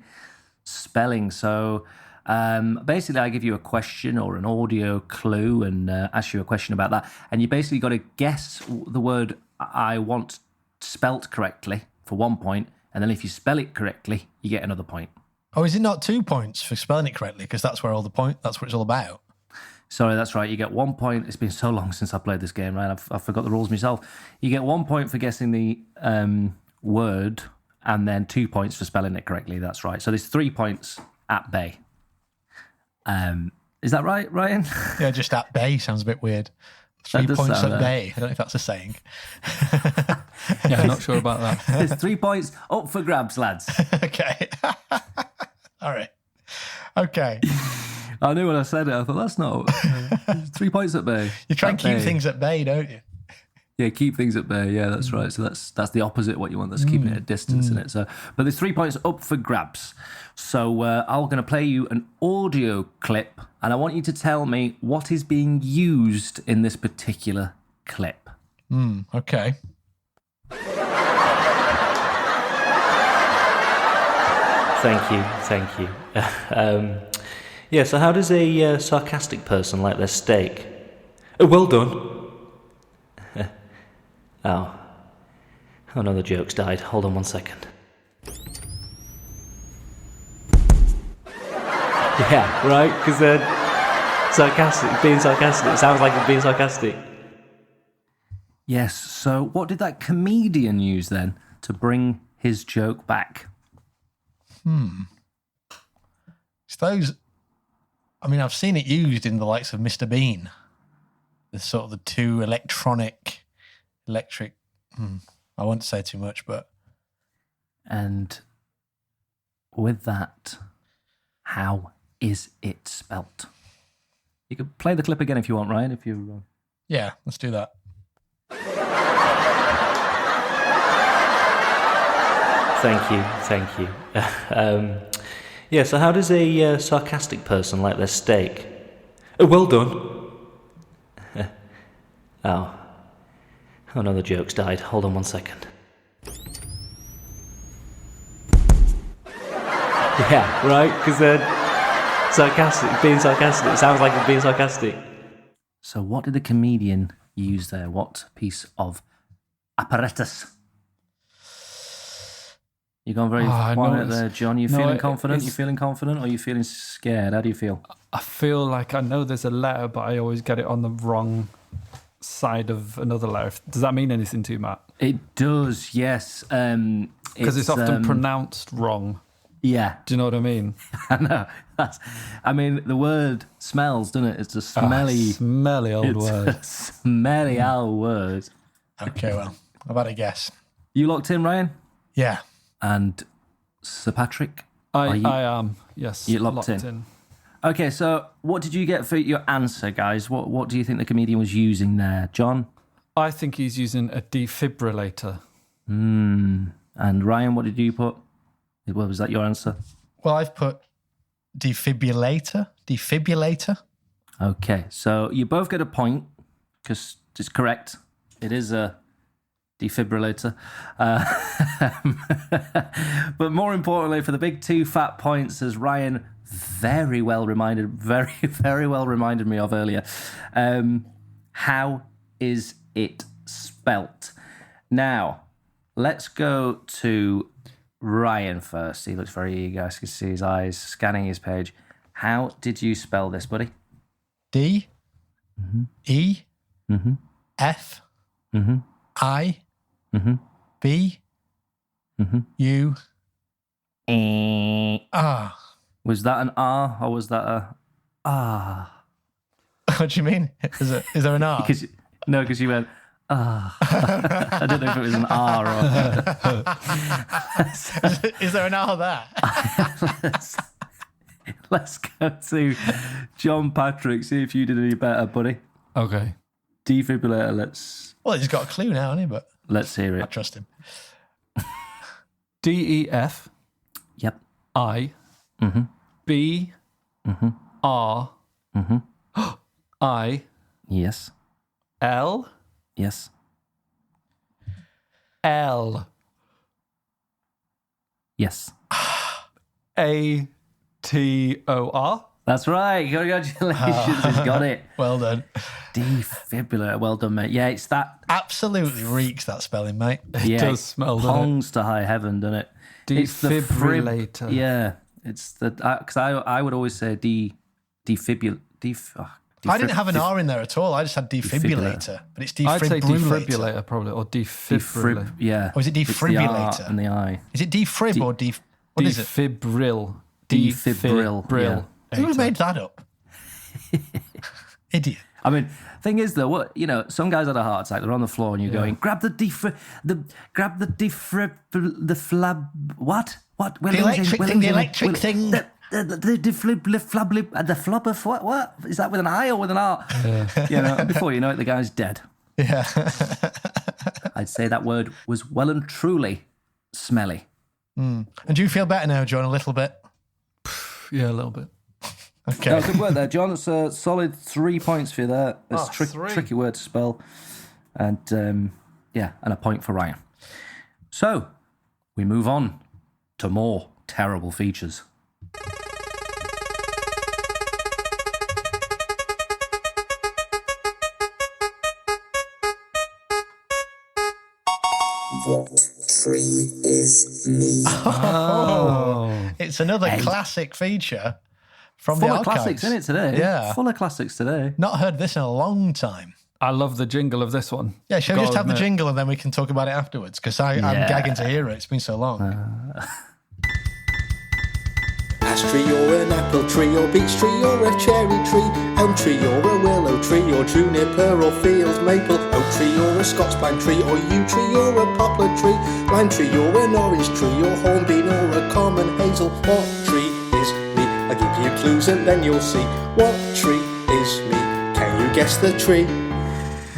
spelling. So basically, I give you a question or an audio clue and ask you a question about that. And you basically got to guess the word I want spelt correctly for 1 point. And then if you spell it correctly, you get another point. Oh, is it not 2 points for spelling it correctly? Because that's where that's what it's all about. Sorry, that's right. You get 1 point. It's been so long since I played this game, right? I forgot the rules myself. You get 1 point for guessing the word and then 2 points for spelling it correctly. That's right. So there's 3 points at bay. Is that right, Ryan? Yeah, just at bay sounds a bit weird. 3 points at bay. I don't know if that's a saying. Yeah, not sure about that. There's 3 points up for grabs, lads. Okay. All right. Okay. I knew when I said it, I thought, that's not... 3 points at bay. You try and keep things at bay, don't you? Yeah, keep things at bay. Yeah, that's right. So that's the opposite of what you want. That's keeping it at distance in it. So, but there's 3 points up for grabs. So I'm going to play you an audio clip, and I want you to tell me what is being used in this particular clip. Okay. Thank you. Yeah, so how does a sarcastic person like their steak? Oh, well done. Oh no, the joke's died. Hold on 1 second. Yeah, right? Because being sarcastic, it sounds like it's being sarcastic. Yes, so what did that comedian use then to bring his joke back? It's those... I mean, I've seen it used in the likes of Mr. Bean. The sort of the two electric... I won't say too much, but... And with that, how is it spelt? You can play the clip again if you want, Ryan, if you... Yeah, let's do that. Thank you. Yeah, so how does a sarcastic person like their steak? Oh, well done. Oh no, the joke's died. Hold on 1 second. Yeah, right? Because being sarcastic, it sounds like it's being sarcastic. So what did the comedian use there? What piece of apparatus? You're going very quiet there, John. You feeling confident? You feeling confident, or are you feeling scared? How do you feel? I feel like I know there's a letter, but I always get it on the wrong side of another letter. Does that mean anything to you, Matt? It does, yes. Because it's often pronounced wrong. Yeah. Do you know what I mean? I know. I mean, the word smells, doesn't it? It's a smelly... smelly old word. A smelly old word. Okay, well, I've had a guess. You locked in, Ryan? Yeah. And Sir Patrick? I am, yes. You locked in. Okay, so what did you get for your answer, guys? What do you think the comedian was using there? John? I think he's using a defibrillator. And Ryan, what did you put? Was that your answer? Well, I've put defibrillator. Defibrillator. Okay, so you both get a point because it's correct. It is a defibrillator. But more importantly, for the big 2 fat points, as Ryan very well reminded me of earlier, how is it spelt? Now, let's go to Ryan first. He looks very eager. You guys can see his eyes scanning his page. How did you spell this, buddy? D E F I B U R. Was that an R or was that a ah? What do you mean? Is there an R? Because you went ah. I don't know if it was an R or. Is there an R there? Let's go to John Patrick. See if you did any better, buddy. Okay. Defibrillator. Well, he's got a clue now, hasn't he? But Let's hear I it. trust him. DEF Yep. I B R I Yes. L Yes. L Yes. A T O R. That's right. Congratulations. He's got it. Well done. Defibrillator. Well done, mate. Yeah, it's that. Absolutely reeks, that spelling, mate. Yeah, does smell, doesn't it? Pongs to high heaven, doesn't it? It's the Defibrillator. yeah, it's the because I would always say defibrillator. I didn't have an R in there at all. I just had defibrillator, but it's I'd say defibrillator. defibrillator probably, or defibrillator. Yeah. Or is it It's the R defibrillator? and the I. Is it defib or def? What is it? Defibrill. Defibrill, Who made that up? Idiot. I mean, thing is though, what some guys had a heart attack. They're on the floor, and you're going, grab the flab. What? The electric thing. The flubber. What? Is that with an I or with an R? And before you know it, the guy's dead. Yeah. I'd say that word was well and truly smelly. And do you feel better now, John? A little bit. Yeah, a little bit. Okay. No, good work there, John. It's a solid 3 points for you there. It's a 3. tricky word to spell. And and a point for Ryan. So, we move on to more terrible features. What tree is me? It's another classic feature from Full the of archives. classics, isn't it, today? Yeah. Full of classics today. Not heard this in a long time. I love the jingle of this one. Yeah, shall we just Gotta have the admit. jingle and then we can talk about it afterwards? Because I'm gagging to hear it. It's been so long. Ash tree or an apple tree or beech tree or a cherry tree, elm tree or a willow tree or juniper or field maple, oak tree or a Scots pine tree or yew tree or a poplar tree, lime tree or an orange tree or hornbeam or a common hazel. What tree is me? I'll give you clues and then you'll see. What tree is me? Can you guess the tree?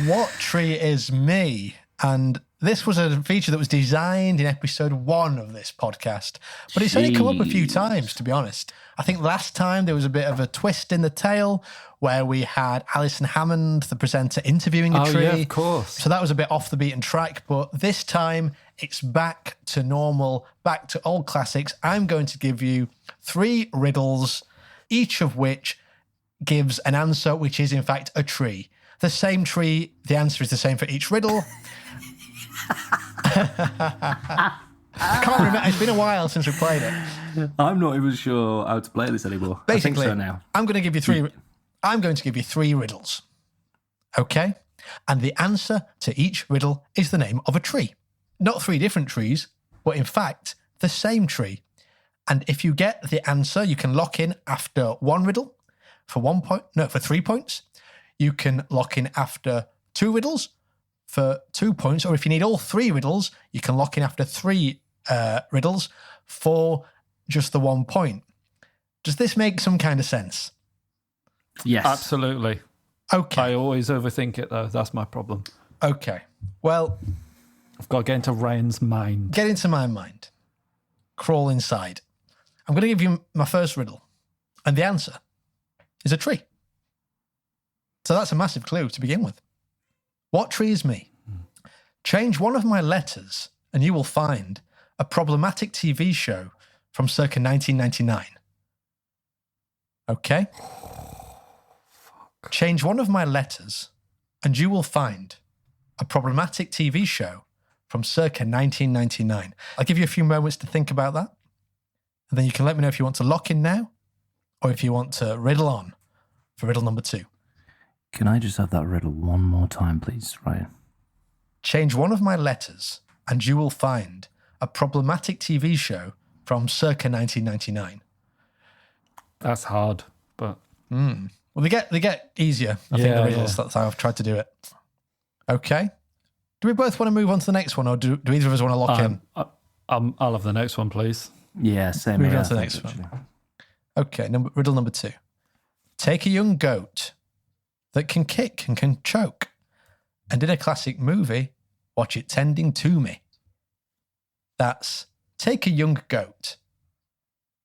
What tree is me? And this was a feature that was designed in episode 1 of this podcast, but it's only come up a few times, to be honest. I think last time there was a bit of a twist in the tale where we had Alison Hammond, the presenter, interviewing a tree. Yeah, of course. So that was a bit off the beaten track, but this time it's back to normal, back to old classics. I'm going to give you 3 riddles, each of which gives an answer which is in fact a tree. The same tree, the answer is the same for each riddle. I can't remember. It's been a while since we played it. I'm not even sure how to play this anymore. Basically, I think so now. I'm going to give you 3. I'm going to give you 3 riddles. Okay? And the answer to each riddle is the name of a tree. Not 3 different trees, but in fact, the same tree. And if you get the answer, you can lock in after 1 riddle for 1 point. No, for 3 points. You can lock in after 2 riddles for 2 points. Or if you need all 3 riddles, you can lock in after 3 riddles for just the 1 point. Does this make some kind of sense? Yes. Absolutely. Okay. I always overthink it, though. That's my problem. Okay. Well, I've got to get into Ryan's mind. get into my mind. Crawl inside. I'm going to give you my first riddle. And the answer is a tree. So that's a massive clue to begin with. What tree is me? Change one of my letters and you will find a problematic TV show from circa 1999. Okay? Change one of my letters and you will find a problematic TV show from circa 1999. I'll give you a few moments to think about that. And then you can let me know if you want to lock in now or if you want to riddle on for riddle number 2. Can I just have that riddle one more time, please, Ryan? Change one of my letters and you will find a problematic TV show from circa 1999. That's hard, but... Well, they get easier, I think, the riddles. That's how I've tried to do it. Okay. Do we both want to move on to the next one, or do either of us want to lock in? I'll have the next one, please. Yeah, same Move here. on to the next one. Okay, riddle number 2. Take a young goat that can kick and can choke, and in a classic movie, watch it tending to me. That's take a young goat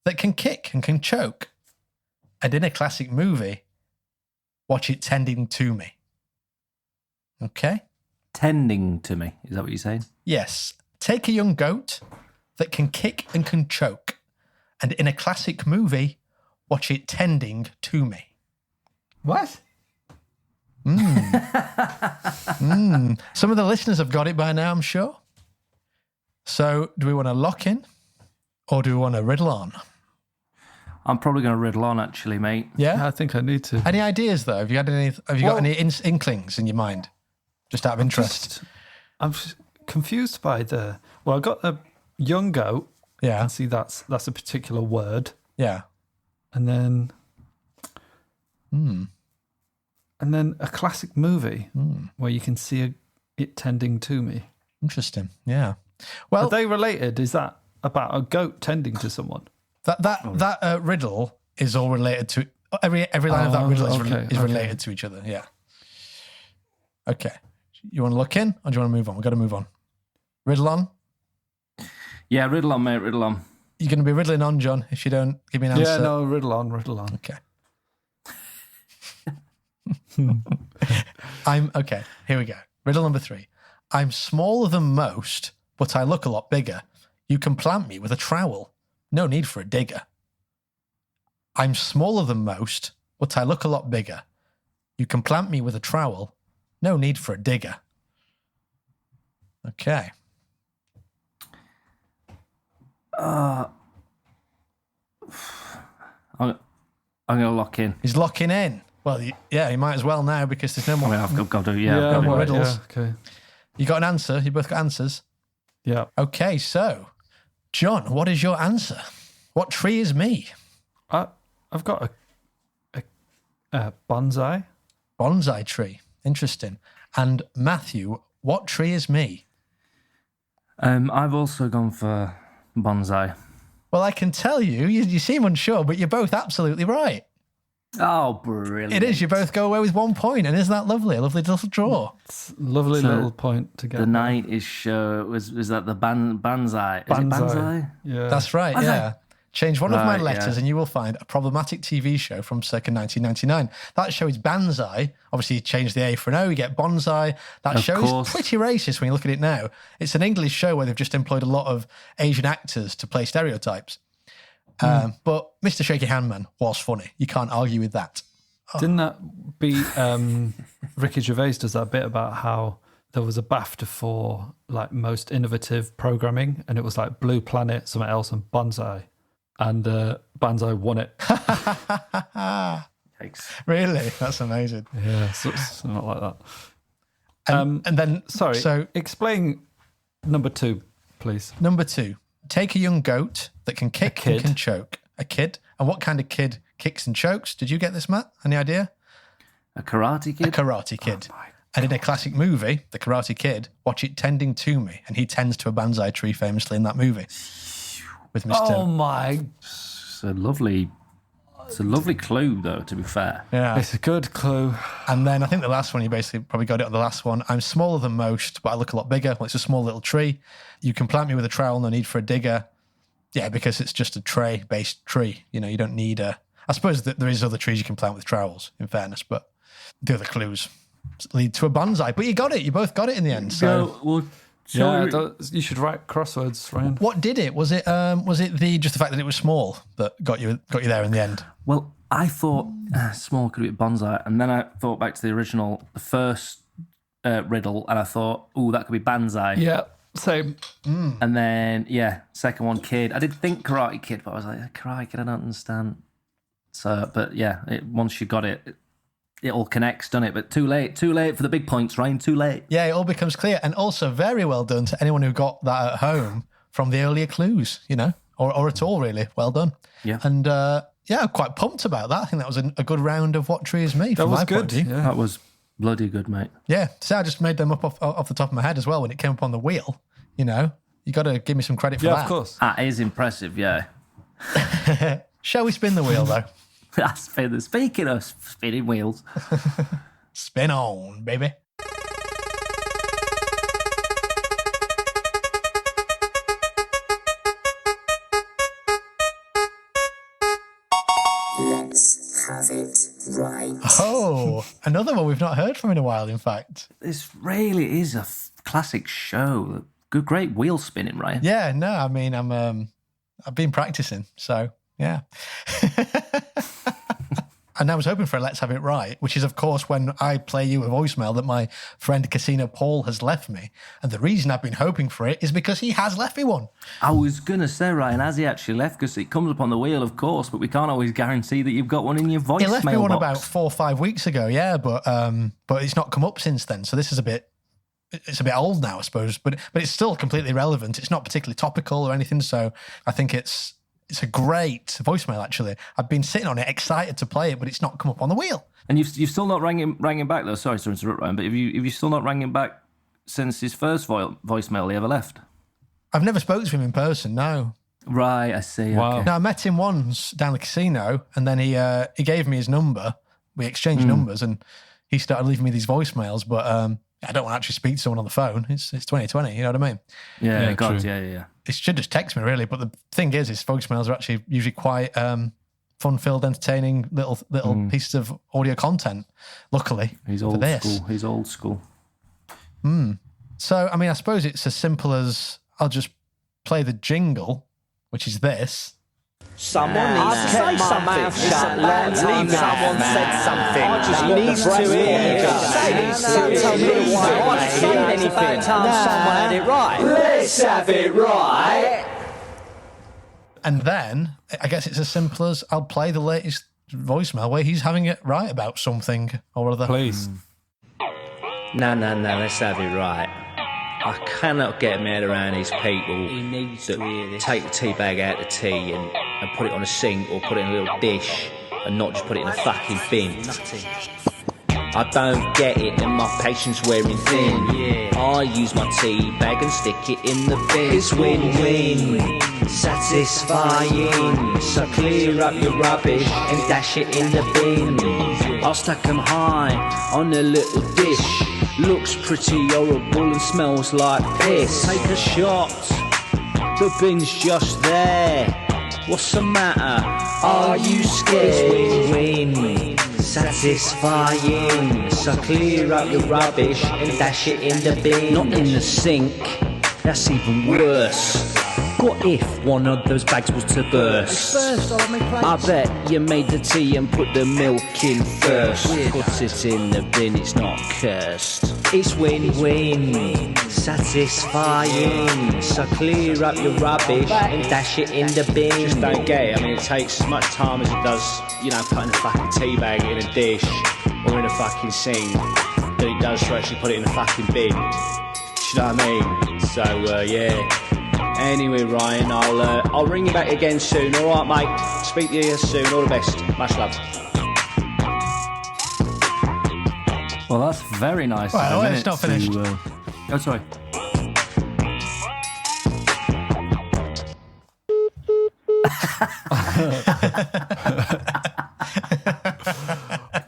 that can kick and can choke, and in a classic movie, watch it tending to me. Okay? Tending to me. Is that what you're saying? Yes. Take a young goat that can kick and can choke, and in a classic movie, watch it tending to me. What? Some of the listeners have got it by now, I'm sure. So, do we want to lock in, or do we want to riddle on? I'm probably going to riddle on, actually, mate. Yeah? I think I need to. Any ideas, though? Have you got any inklings in your mind? Just out of interest. I'm confused by the... Well, I got a young goat. Yeah. And see, that's a particular word. Yeah. And then... And then a classic movie where you can see it tending to me. Interesting. Yeah. Well, Are they related? Is that about a goat tending to someone? that riddle is all related to... Every line of that riddle is related to each other. Yeah. Okay. You want to look in, or do you want to move on? We've got to move on. Riddle on? Yeah, riddle on, mate, riddle on. You're going to be riddling on, John, if you don't give me an answer. Yeah, no, riddle on. Okay. Okay, here we go. Riddle number 3. I'm smaller than most, but I look a lot bigger. You can plant me with a trowel. No need for a digger. I'm smaller than most, but I look a lot bigger. You can plant me with a trowel. No need for a digger. Okay. I'm going to lock in. He's locking in. Well, yeah, he might as well now because there's no more. I've got to, no more riddles. Yeah, okay. You got an answer? You both got answers? Yeah. Okay, so, John, what is your answer? What tree is me? I've got a bonsai. Bonsai tree. Interesting. And Matthew, what tree is me? I've also gone for bonsai. Well, I can tell you seem unsure, but you're both absolutely right. Oh, brilliant. It is. You both go away with 1 point. And isn't that lovely? A lovely little draw. It's a lovely little point to get. The night is show. Was that the banzai? Is it banzai? Yeah. That's right, yeah. Change one of my letters yeah. and you will find a problematic TV show from circa 1999. That show is Banzai. Obviously, you change the A for an O, you get Bonsai. That show is pretty racist when you look at it now. It's an English show where they've just employed a lot of Asian actors to play stereotypes. But Mr. Shaky Handman was funny. You can't argue with that. Didn't that be Ricky Gervais does that bit about how there was a BAFTA for like most innovative programming, and it was like Blue Planet, something else, and Bonsai, and Banzai won it. Thanks. Really? That's amazing. Yeah, so it's not like that. And then, sorry. So explain number 2, please. Number 2. Take a young goat that can kick and can choke. A kid. And what kind of kid kicks and chokes? Did you get this, Matt? Any idea? A karate kid? A karate kid. And in a classic movie, The Karate Kid, watch it tending to me. And he tends to a bonsai tree famously in that movie. With Mr. Oh my. It's a lovely clue, though, to be fair. Yeah. It's a good clue. And then I think the last one, you basically probably got it on the last one. I'm smaller than most, but I look a lot bigger. Well, it's a small little tree. You can plant me with a trowel, no need for a digger. Yeah, because it's just a tray-based tree. You know, you don't need a... I suppose that there is other trees you can plant with trowels, in fairness, but the other clues lead to a bonsai. But you got it. You both got it in the end. So, You should write crosswords, Ryan. what did it? Was it just the fact that it was small that got you there in the end? Well, I thought small could be a bonsai, and then I thought back to the first riddle, and I thought, that could be banzai. Yeah, same. And then, second one, kid. I did think Karate Kid, but I was like, Karate Kid, I don't understand. So, but yeah, once you got it, it all connects, doesn't it? But too late for the big points, Ryan. Too late. Yeah, it all becomes clear. And also very well done to anyone who got that at home from the earlier clues, you know, or at all, really. Well done. Yeah. And yeah, I'm quite pumped about that. I think that was a good round of What Tree Is Me from my point of view. Yeah. That was bloody good, mate. Yeah. So I just made them up off the top of my head as well when it came up on the wheel. You know, you got to give me some credit for that. Yeah, of course. That is impressive, yeah. Shall we spin the wheel, though? Speaking of spinning wheels. Spin on, baby. Let's have it right. Oh, another one we've not heard from in a while, in fact. This really is a classic show. Good, great wheel spinning, Ryan. Yeah, no, I mean, I've been practicing, so yeah. And I was hoping for a Let's Have It Right, which is, of course, when I play you a voicemail that my friend Casino Paul has left me. And the reason I've been hoping for it is because he has left me one. I was going to say, Ryan, has he actually left? Because it comes up on the wheel, of course, but we can't always guarantee that you've got one in your voicemail He left me one box. about 4 or 5 weeks ago, yeah, but it's not come up since then. So this is a bit old now, I suppose, but it's still completely relevant. It's not particularly topical or anything, so I think it's a great voicemail, actually. I've been sitting on it, excited to play it, but it's not come up on the wheel. And you've still not rang him back, though. Sorry to interrupt, Ryan, but have you still not rang him back since his first voicemail he ever left? I've never spoken to him in person, no. Right, I see. Wow. Okay. No, I met him once down the casino, and then he gave me his number. We exchanged numbers, and he started leaving me these voicemails, but I don't want to actually speak to someone on the phone. It's 2020, you know what I mean? Yeah, Yeah, God, true. yeah. He should just text me, really. But the thing is, his voicemails are actually usually quite fun-filled, entertaining little pieces of audio content, luckily. He's for old this. school. He's old school. So, I mean, I suppose it's as simple as I'll just play the jingle, which is this. Someone needs to say something. Shut long time someone said something. They need to hear you say it. Tell me why I haven't said anything. Someone had it right. Let's have it right. And then I guess it's as simple as I'll play the latest voicemail where he's having it right about something or other. Please. No, let's have it right. I cannot get my head around these people He needs to hear that this. take the tea bag out of the tea and put it on a sink or put it in a little dish and not just put it in a fucking bin. I don't get it and my patience wearing thin. I use my tea bag and stick it in the bin. It's win-win, satisfying. So clear up your rubbish and dash it in the bin. I'll stack 'em high on a little dish. Looks pretty horrible and smells like piss. Take a shot, the bin's just there. What's the matter? Are you scared? It's win-win, satisfying. So clear up your rubbish and dash it in the bin. Not in the sink, that's even worse. What if one of those bags was to burst? I bet you made the tea and put the milk in first. Put it in the bin, it's not cursed. It's win-win, satisfying. So clear up your rubbish and dash it in the bin. Just don't get it. I mean, it takes as much time as it does, you know, putting a fucking tea bag in a dish or in a fucking sink than it does to actually put it in a fucking bin. Do you know what I mean? So, yeah. Anyway, Ryan, I'll ring you back again soon. All right, mate. Speak to you soon. All the best. Much love. Well, that's very nice. Well, of a it's minute not finished. Oh, sorry.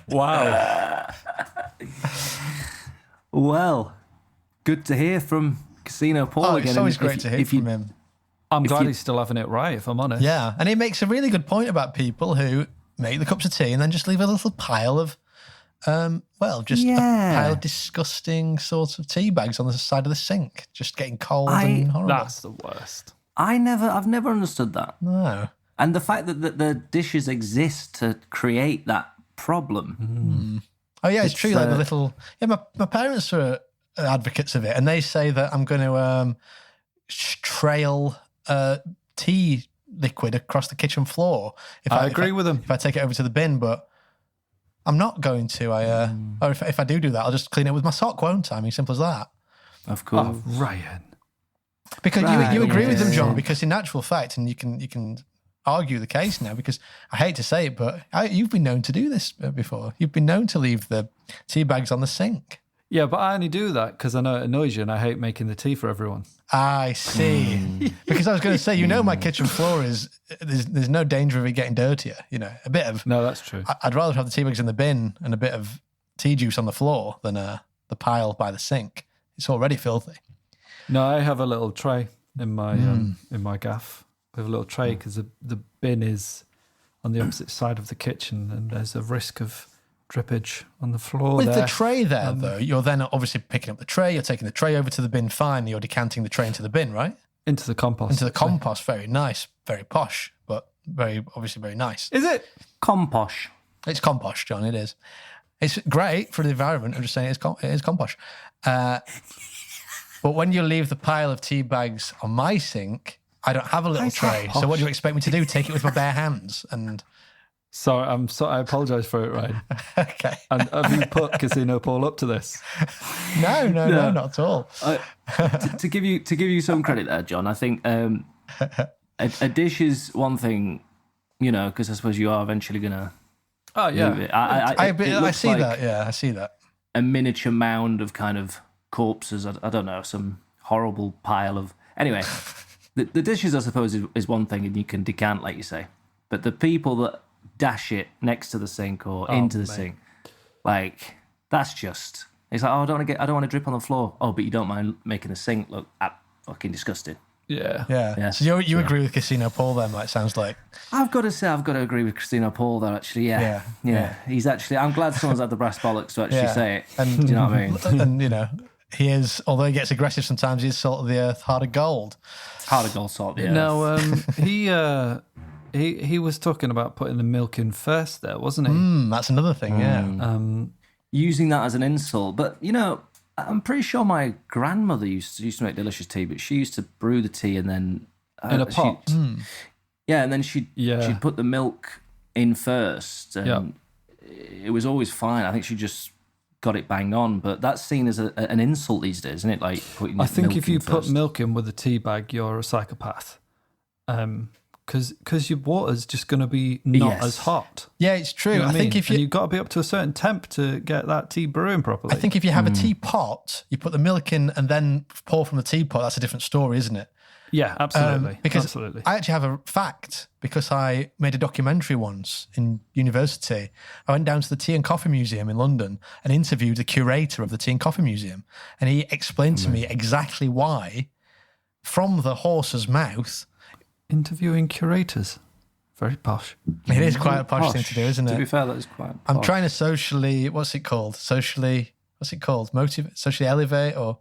Wow. Well, good to hear from Casino Paul Oh, again. it's always And great to hear from him. I'm glad he's still having it right, if I'm honest. Yeah, and he makes a really good point about people who make the cups of tea and then just leave a little pile of, a pile of disgusting sorts of tea bags on the side of the sink, just getting cold and horrible. That's the worst. I've never understood that. No. And the fact that the dishes exist to create that problem. Oh, yeah, it's true. Like the little... Yeah, my parents are advocates of it, and they say that I'm going to trail tea liquid across the kitchen floor. If I agree with them. If I take it over to the bin, but I'm not going to. Or if I do that, I'll just clean it with my sock, won't I? I mean, simple as that. Of course. Oh, Ryan. Because you agree with them, John, yeah. because in actual fact, and you can argue the case now, because I hate to say it, but you've been known to do this before. You've been known to leave the tea bags on the sink. Yeah, but I only do that because I know it annoys you and I hate making the tea for everyone. I see. Because I was going to say, my kitchen floor there's no danger of it getting dirtier. A bit of... No, that's true. I'd rather have the tea bags in the bin and a bit of tea juice on the floor than the pile by the sink. It's already filthy. No, I have a little tray in my gaff. I have a little tray because the bin is on the opposite side of the kitchen and there's a risk of drippage on the floor. With the tray there, though, you're then obviously picking up the tray, you're taking the tray over to the bin, fine, you're decanting the tray into the bin, right? Into the compost. Into the compost, very nice, very posh, but obviously very nice. Is it? Composh. It's composh, John, it is. It's great for the environment, I'm just saying it is composh. But when you leave the pile of tea bags on my sink, I don't have a little tray. So what do you expect me to do? Take it with my bare hands? And Sorry, I apologise for it, Ryan. okay. And have you put Casino Paul up to this? No, not at all. To give you some credit there, John, I think a dish is one thing, because I suppose you are eventually going to... Oh, yeah. I see that. Yeah, I see that. A miniature mound of kind of corpses. I don't know, some horrible pile of... Anyway, the dishes, I suppose, is one thing, and you can decant, like you say. But the people that dash it next to the sink or into the sink, like, that's just... It's like, I don't want to drip on the floor. Oh, but you don't mind making the sink look fucking disgusting. Yeah. So you agree with Casino Paul then, it sounds like? I've got to agree with Christina Paul there, actually. Yeah. He's actually... I'm glad someone's had the brass bollocks to actually say it. And, do you know what I mean? And, he is, although he gets aggressive sometimes, he's salt of the earth, heart of gold. Heart of gold, salt of the earth. No, he was talking about putting the milk in first there, wasn't he? That's another thing, yeah. Using that as an insult. But, I'm pretty sure my grandmother used to make delicious tea, but she used to brew the tea and then... in a pot? Yeah, and then she'd put the milk in first. And it was always fine. I think she just got it banged on, but that's seen as an insult these days, isn't it? Like putting I think milk if you in put first. milk in with a tea bag, you're a psychopath. Because your water's just going to be not as hot. Yeah, it's true. You know what I think mean? if you've got to be up to a certain temp to get that tea brewing properly. I think if you have a teapot, you put the milk in and then pour from the teapot, that's a different story, isn't it? Yeah, absolutely. Absolutely. I actually have a fact, because I made a documentary once in university. I went down to the Tea and Coffee Museum in London and interviewed the curator of the Tea and Coffee Museum. And he explained to me exactly why, from the horse's mouth... Interviewing curators. Very posh. It is quite a posh thing to do, isn't it? To be fair, that is quite posh. I'm trying to socially... What's it called? Socially elevate or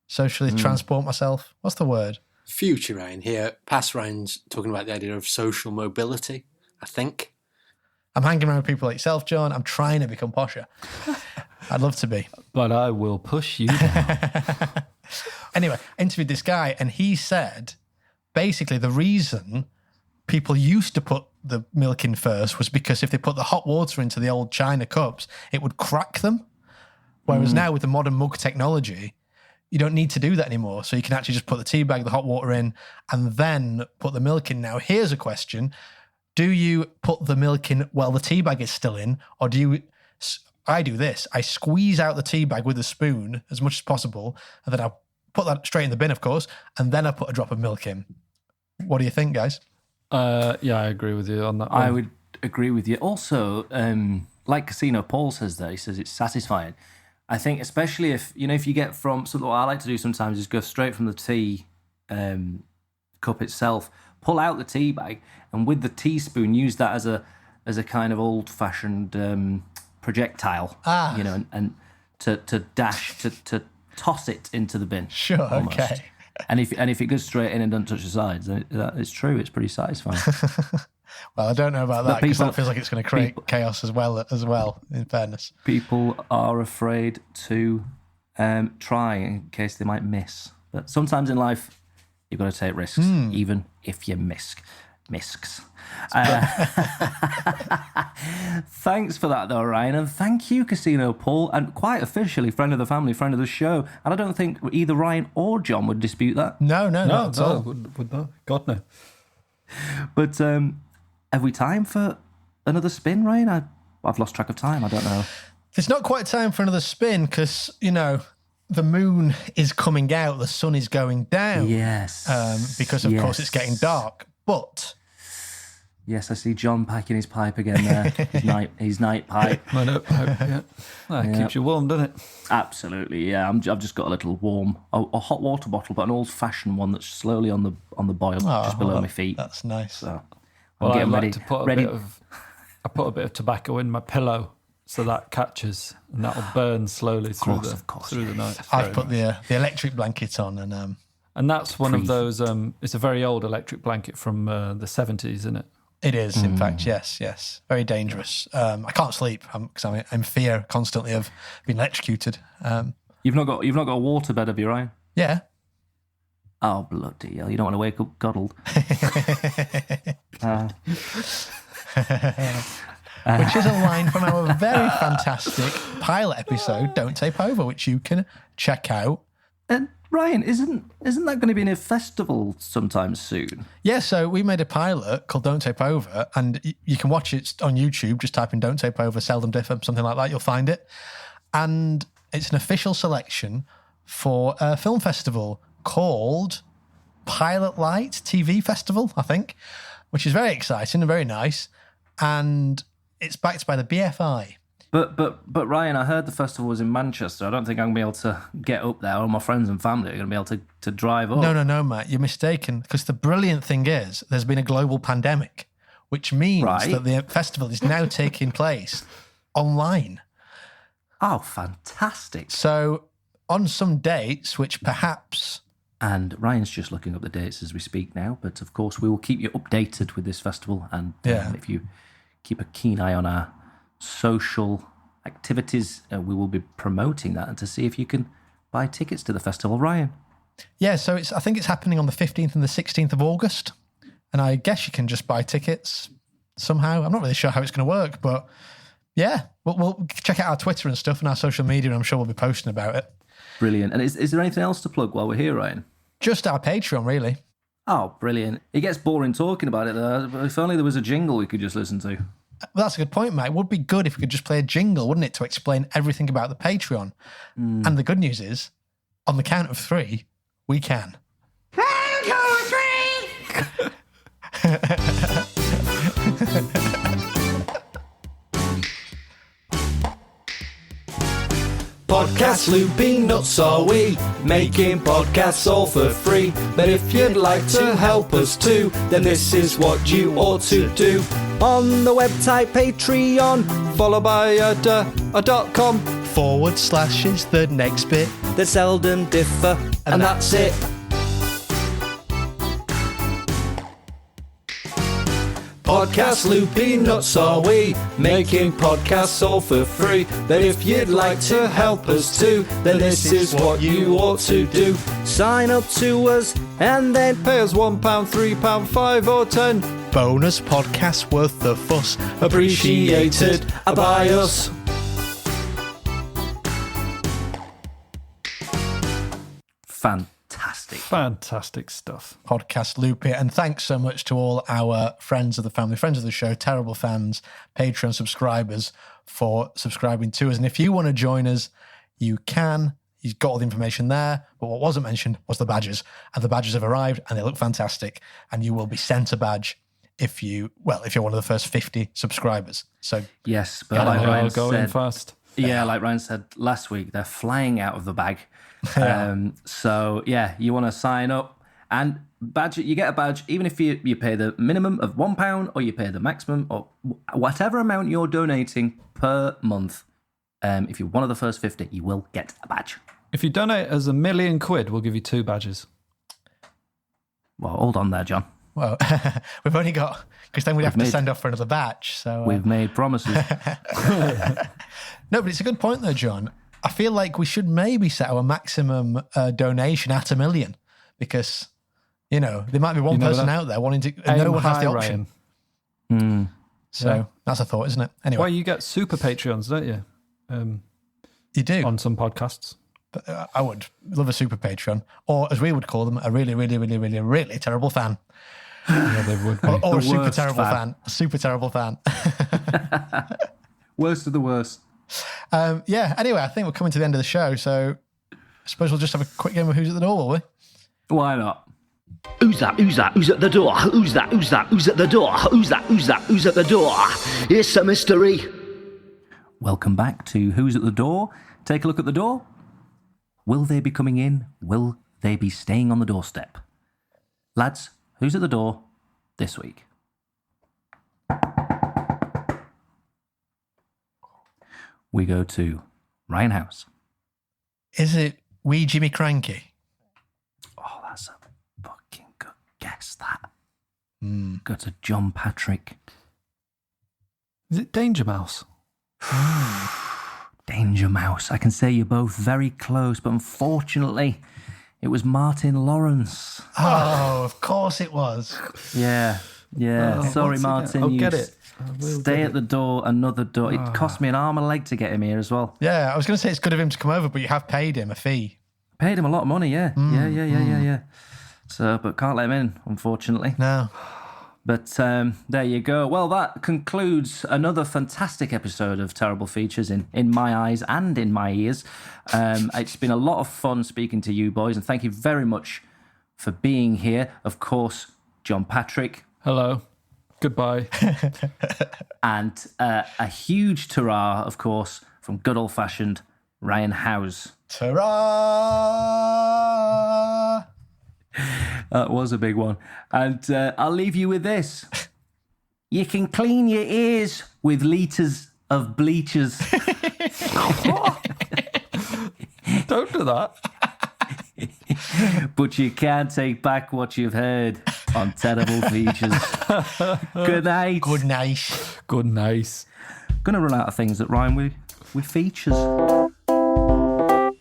socially transport myself? What's the word? Future Ryan here. Past Ryan's talking about the idea of social mobility, I think. I'm hanging around with people like yourself, John. I'm trying to become posher. I'd love to be. But I will push you down. Anyway, I interviewed this guy and he said, basically the reason people used to put the milk in first was because if they put the hot water into the old China cups, it would crack them. Whereas now with the modern mug technology, you don't need to do that anymore. So you can actually just put the tea bag, the hot water in, and then put the milk in. Now, here's a question. Do you put the milk in while the tea bag is still in, or do you... I do this. I squeeze out the tea bag with a spoon as much as possible, and then I put that straight in the bin, of course, and then I put a drop of milk in. What do you think, guys? Yeah, I agree with you on that one. I would agree with you. Also, like Casino Paul says there, he says it's satisfying. I think especially if you get from... So what I like to do sometimes is go straight from the tea cup itself, pull out the tea bag, and with the teaspoon use that as a kind of old-fashioned projectile, and to dash, to toss it into the bin. Sure, almost. Okay. And if it goes straight in and doesn't touch the sides, then it's true. It's pretty satisfying. Well, I don't know about that, because that feels like it's going to create chaos as well, in fairness. People are afraid to try in case they might miss. But sometimes in life, you've got to take risks, even if you misks. Thanks thanks for that, though, Ryan. And thank you, Casino Paul, and quite officially, friend of the family, friend of the show. And I don't think either Ryan or John would dispute that. No, not at all. Would not. God, no. But have we time for another spin, Ryan? I've lost track of time. I don't know. It's not quite time for another spin because, the moon is coming out, the sun is going down. Yes. Because, of course, it's getting dark. But... Yes, I see John packing his pipe again there. his night pipe. My note pipe, yeah. It keeps you warm, doesn't it? Absolutely, yeah. I've just got a little warm, a hot water bottle, but an old-fashioned one that's slowly on the boil, just below my feet. That's nice. So Well, I like to put I put a bit of tobacco in my pillow so that catches and that'll burn slowly through the night. I've put the electric blanket on and that's one of those. It's a very old electric blanket from the 70s, isn't it? It is, in fact, yes. Very dangerous. I can't sleep because I'm in fear constantly of being electrocuted. You've not got a waterbed, have you, Ryan? Yeah. Oh, bloody hell. You don't want to wake up coddled. Which is a line from our very fantastic pilot episode, Don't Tape Over, which you can check out. And Ryan, isn't that going to be in a festival sometime soon? Yeah, so we made a pilot called Don't Tape Over, and you can watch it on YouTube. Just type in Don't Tape Over, Seldom Differ, something like that. You'll find it. And it's an official selection for a film festival called Pilot Light TV Festival, I think, which is very exciting and very nice. And it's backed by the BFI. But Ryan, I heard the festival was in Manchester. I don't think I'm going to be able to get up there, or my friends and family are going to be able to drive up. No, Matt, you're mistaken. Because the brilliant thing is there's been a global pandemic, which means that the festival is now taking place online. Oh, fantastic. So on some dates, which perhaps... And Ryan's just looking up the dates as we speak now. But, of course, we will keep you updated with this festival. And if you keep a keen eye on our social activities, we will be promoting that and to see if you can buy tickets to the festival. Ryan? Yeah, so I think it's happening on the 15th and the 16th of August. And I guess you can just buy tickets somehow. I'm not really sure how it's going to work, but yeah, we'll check out our Twitter and stuff and our social media, and I'm sure we'll be posting about it. Brilliant. And is there anything else to plug while we're here, Ryan? Just our Patreon, really. Oh, brilliant. It gets boring talking about it, though. If only there was a jingle we could just listen to. Well, that's a good point, mate. It would be good if we could just play a jingle, wouldn't it, to explain everything about the Patreon. And the good news is, on the count of 3, we can. 1, 2, 3! Podcast looping nuts are we, making podcasts all for free. But if you'd like to help us too, then this is what you ought to do. On the website Patreon, followed by a.com / is the next bit. That seldom differ, and that's it. Podcast loopy nuts are we, making podcasts all for free. But if you'd like to help us too, then this is what you ought to do. Sign up to us and then pay us £1, £3, £5 or £10. Bonus podcast worth the fuss, appreciated by us. Fantastic stuff. Podcast Loop it. And thanks so much to all our friends of the family, friends of the show, terrible fans, Patreon subscribers for subscribing to us. And if you want to join us, you can. You've got all the information there. But what wasn't mentioned was the badges. And the badges have arrived and they look fantastic. And you will be sent a badge if you're one of the first 50 subscribers. So yes, but like Ryan said, fast. Yeah, like Ryan said last week, they're flying out of the bag. So yeah, you want to sign up and badge. You get a badge even if you pay the minimum of £1 or you pay the maximum or whatever amount you're donating per month. If you're one of the first 50, you will get a badge. If you donate as £1 million, we'll give you 2 badges. Well, hold on there, John. Well, we've only got, because then we'd have to send off for another batch. So we've made promises. No, but it's a good point though, John. I feel like we should maybe set our maximum donation at £1 million because, there might be one person out there wanting to, and no one has the option. So that's a thought, isn't it? Anyway. Well, you get super Patreons, don't you? You do. On some podcasts. But, I would love a super Patreon, or as we would call them, a really, really, really, really, really terrible fan. Yeah, they would be. Or a super terrible fan. A super terrible fan. Worst of the worst. Anyway, I think we're coming to the end of the show, so I suppose we'll just have a quick game of Who's at the Door, will we? Why not? Who's that? Who's that? Who's at the door? Who's that? Who's that? Who's at the door? Who's that? Who's that? Who's at the door? It's a mystery. Welcome back to Who's at the Door. Take a look at the door. Will they be coming in? Will they be staying on the doorstep? Lads, who's at the door this week? We go to Ryan House. Is it Wee Jimmy Cranky? Oh, that's a fucking good guess, that. Go to John Patrick. Is it Danger Mouse? Danger Mouse. I can say you're both very close, but unfortunately, it was Martin Lawrence. Oh, of course it was. Yeah. Sorry, Martin. I'll you get it. Stay at the door, another door. It cost me an arm and a leg to get him here as well. Yeah, I was going to say it's good of him to come over, but you have paid him a fee. Paid him a lot of money, yeah. Yeah. So, but can't let him in, unfortunately. No. But there you go. Well, that concludes another fantastic episode of Terrible Features in my eyes and in my ears. It's been a lot of fun speaking to you boys, and thank you very much for being here. Of course, John Patrick. Hello. Goodbye. And a huge ta-ra, of course, from good old-fashioned Ryan Howes. Ta-ra! That was a big one. And I'll leave you with this. You can clean your ears with litres of bleachers. Don't do that. But you can't take back what you've heard on Terrible Features. Good night. Good night. Good night. Gonna run out of things that rhyme with features.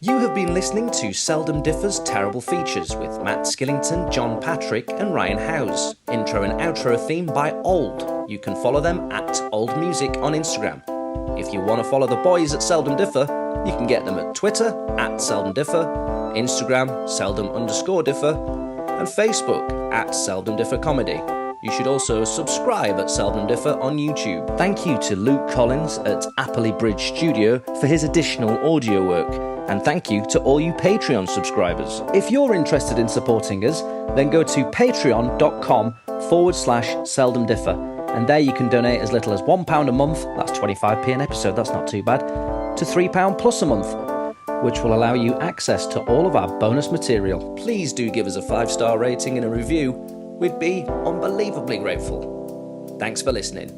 You have been listening to Seldom Differ's Terrible Features with Matt Skillington, John Patrick and Ryan Howes. Intro and outro theme by Old. You can follow them at Old Music on Instagram. If you want to follow the boys at Seldom Differ, you can get them at Twitter at Seldom Differ, Instagram Seldom_Differ, and Facebook at Seldom Differ Comedy. You should also subscribe at Seldom Differ on YouTube. Thank you to Luke Collins at Appley Bridge Studio for his additional audio work. And thank you to all you Patreon subscribers. If you're interested in supporting us, then go to patreon.com/Seldom Differ. And there you can donate as little as £1 a month, that's 25p an episode, that's not too bad, to £3 plus a month, which will allow you access to all of our bonus material. Please do give us a 5-star rating and a review. We'd be unbelievably grateful. Thanks for listening.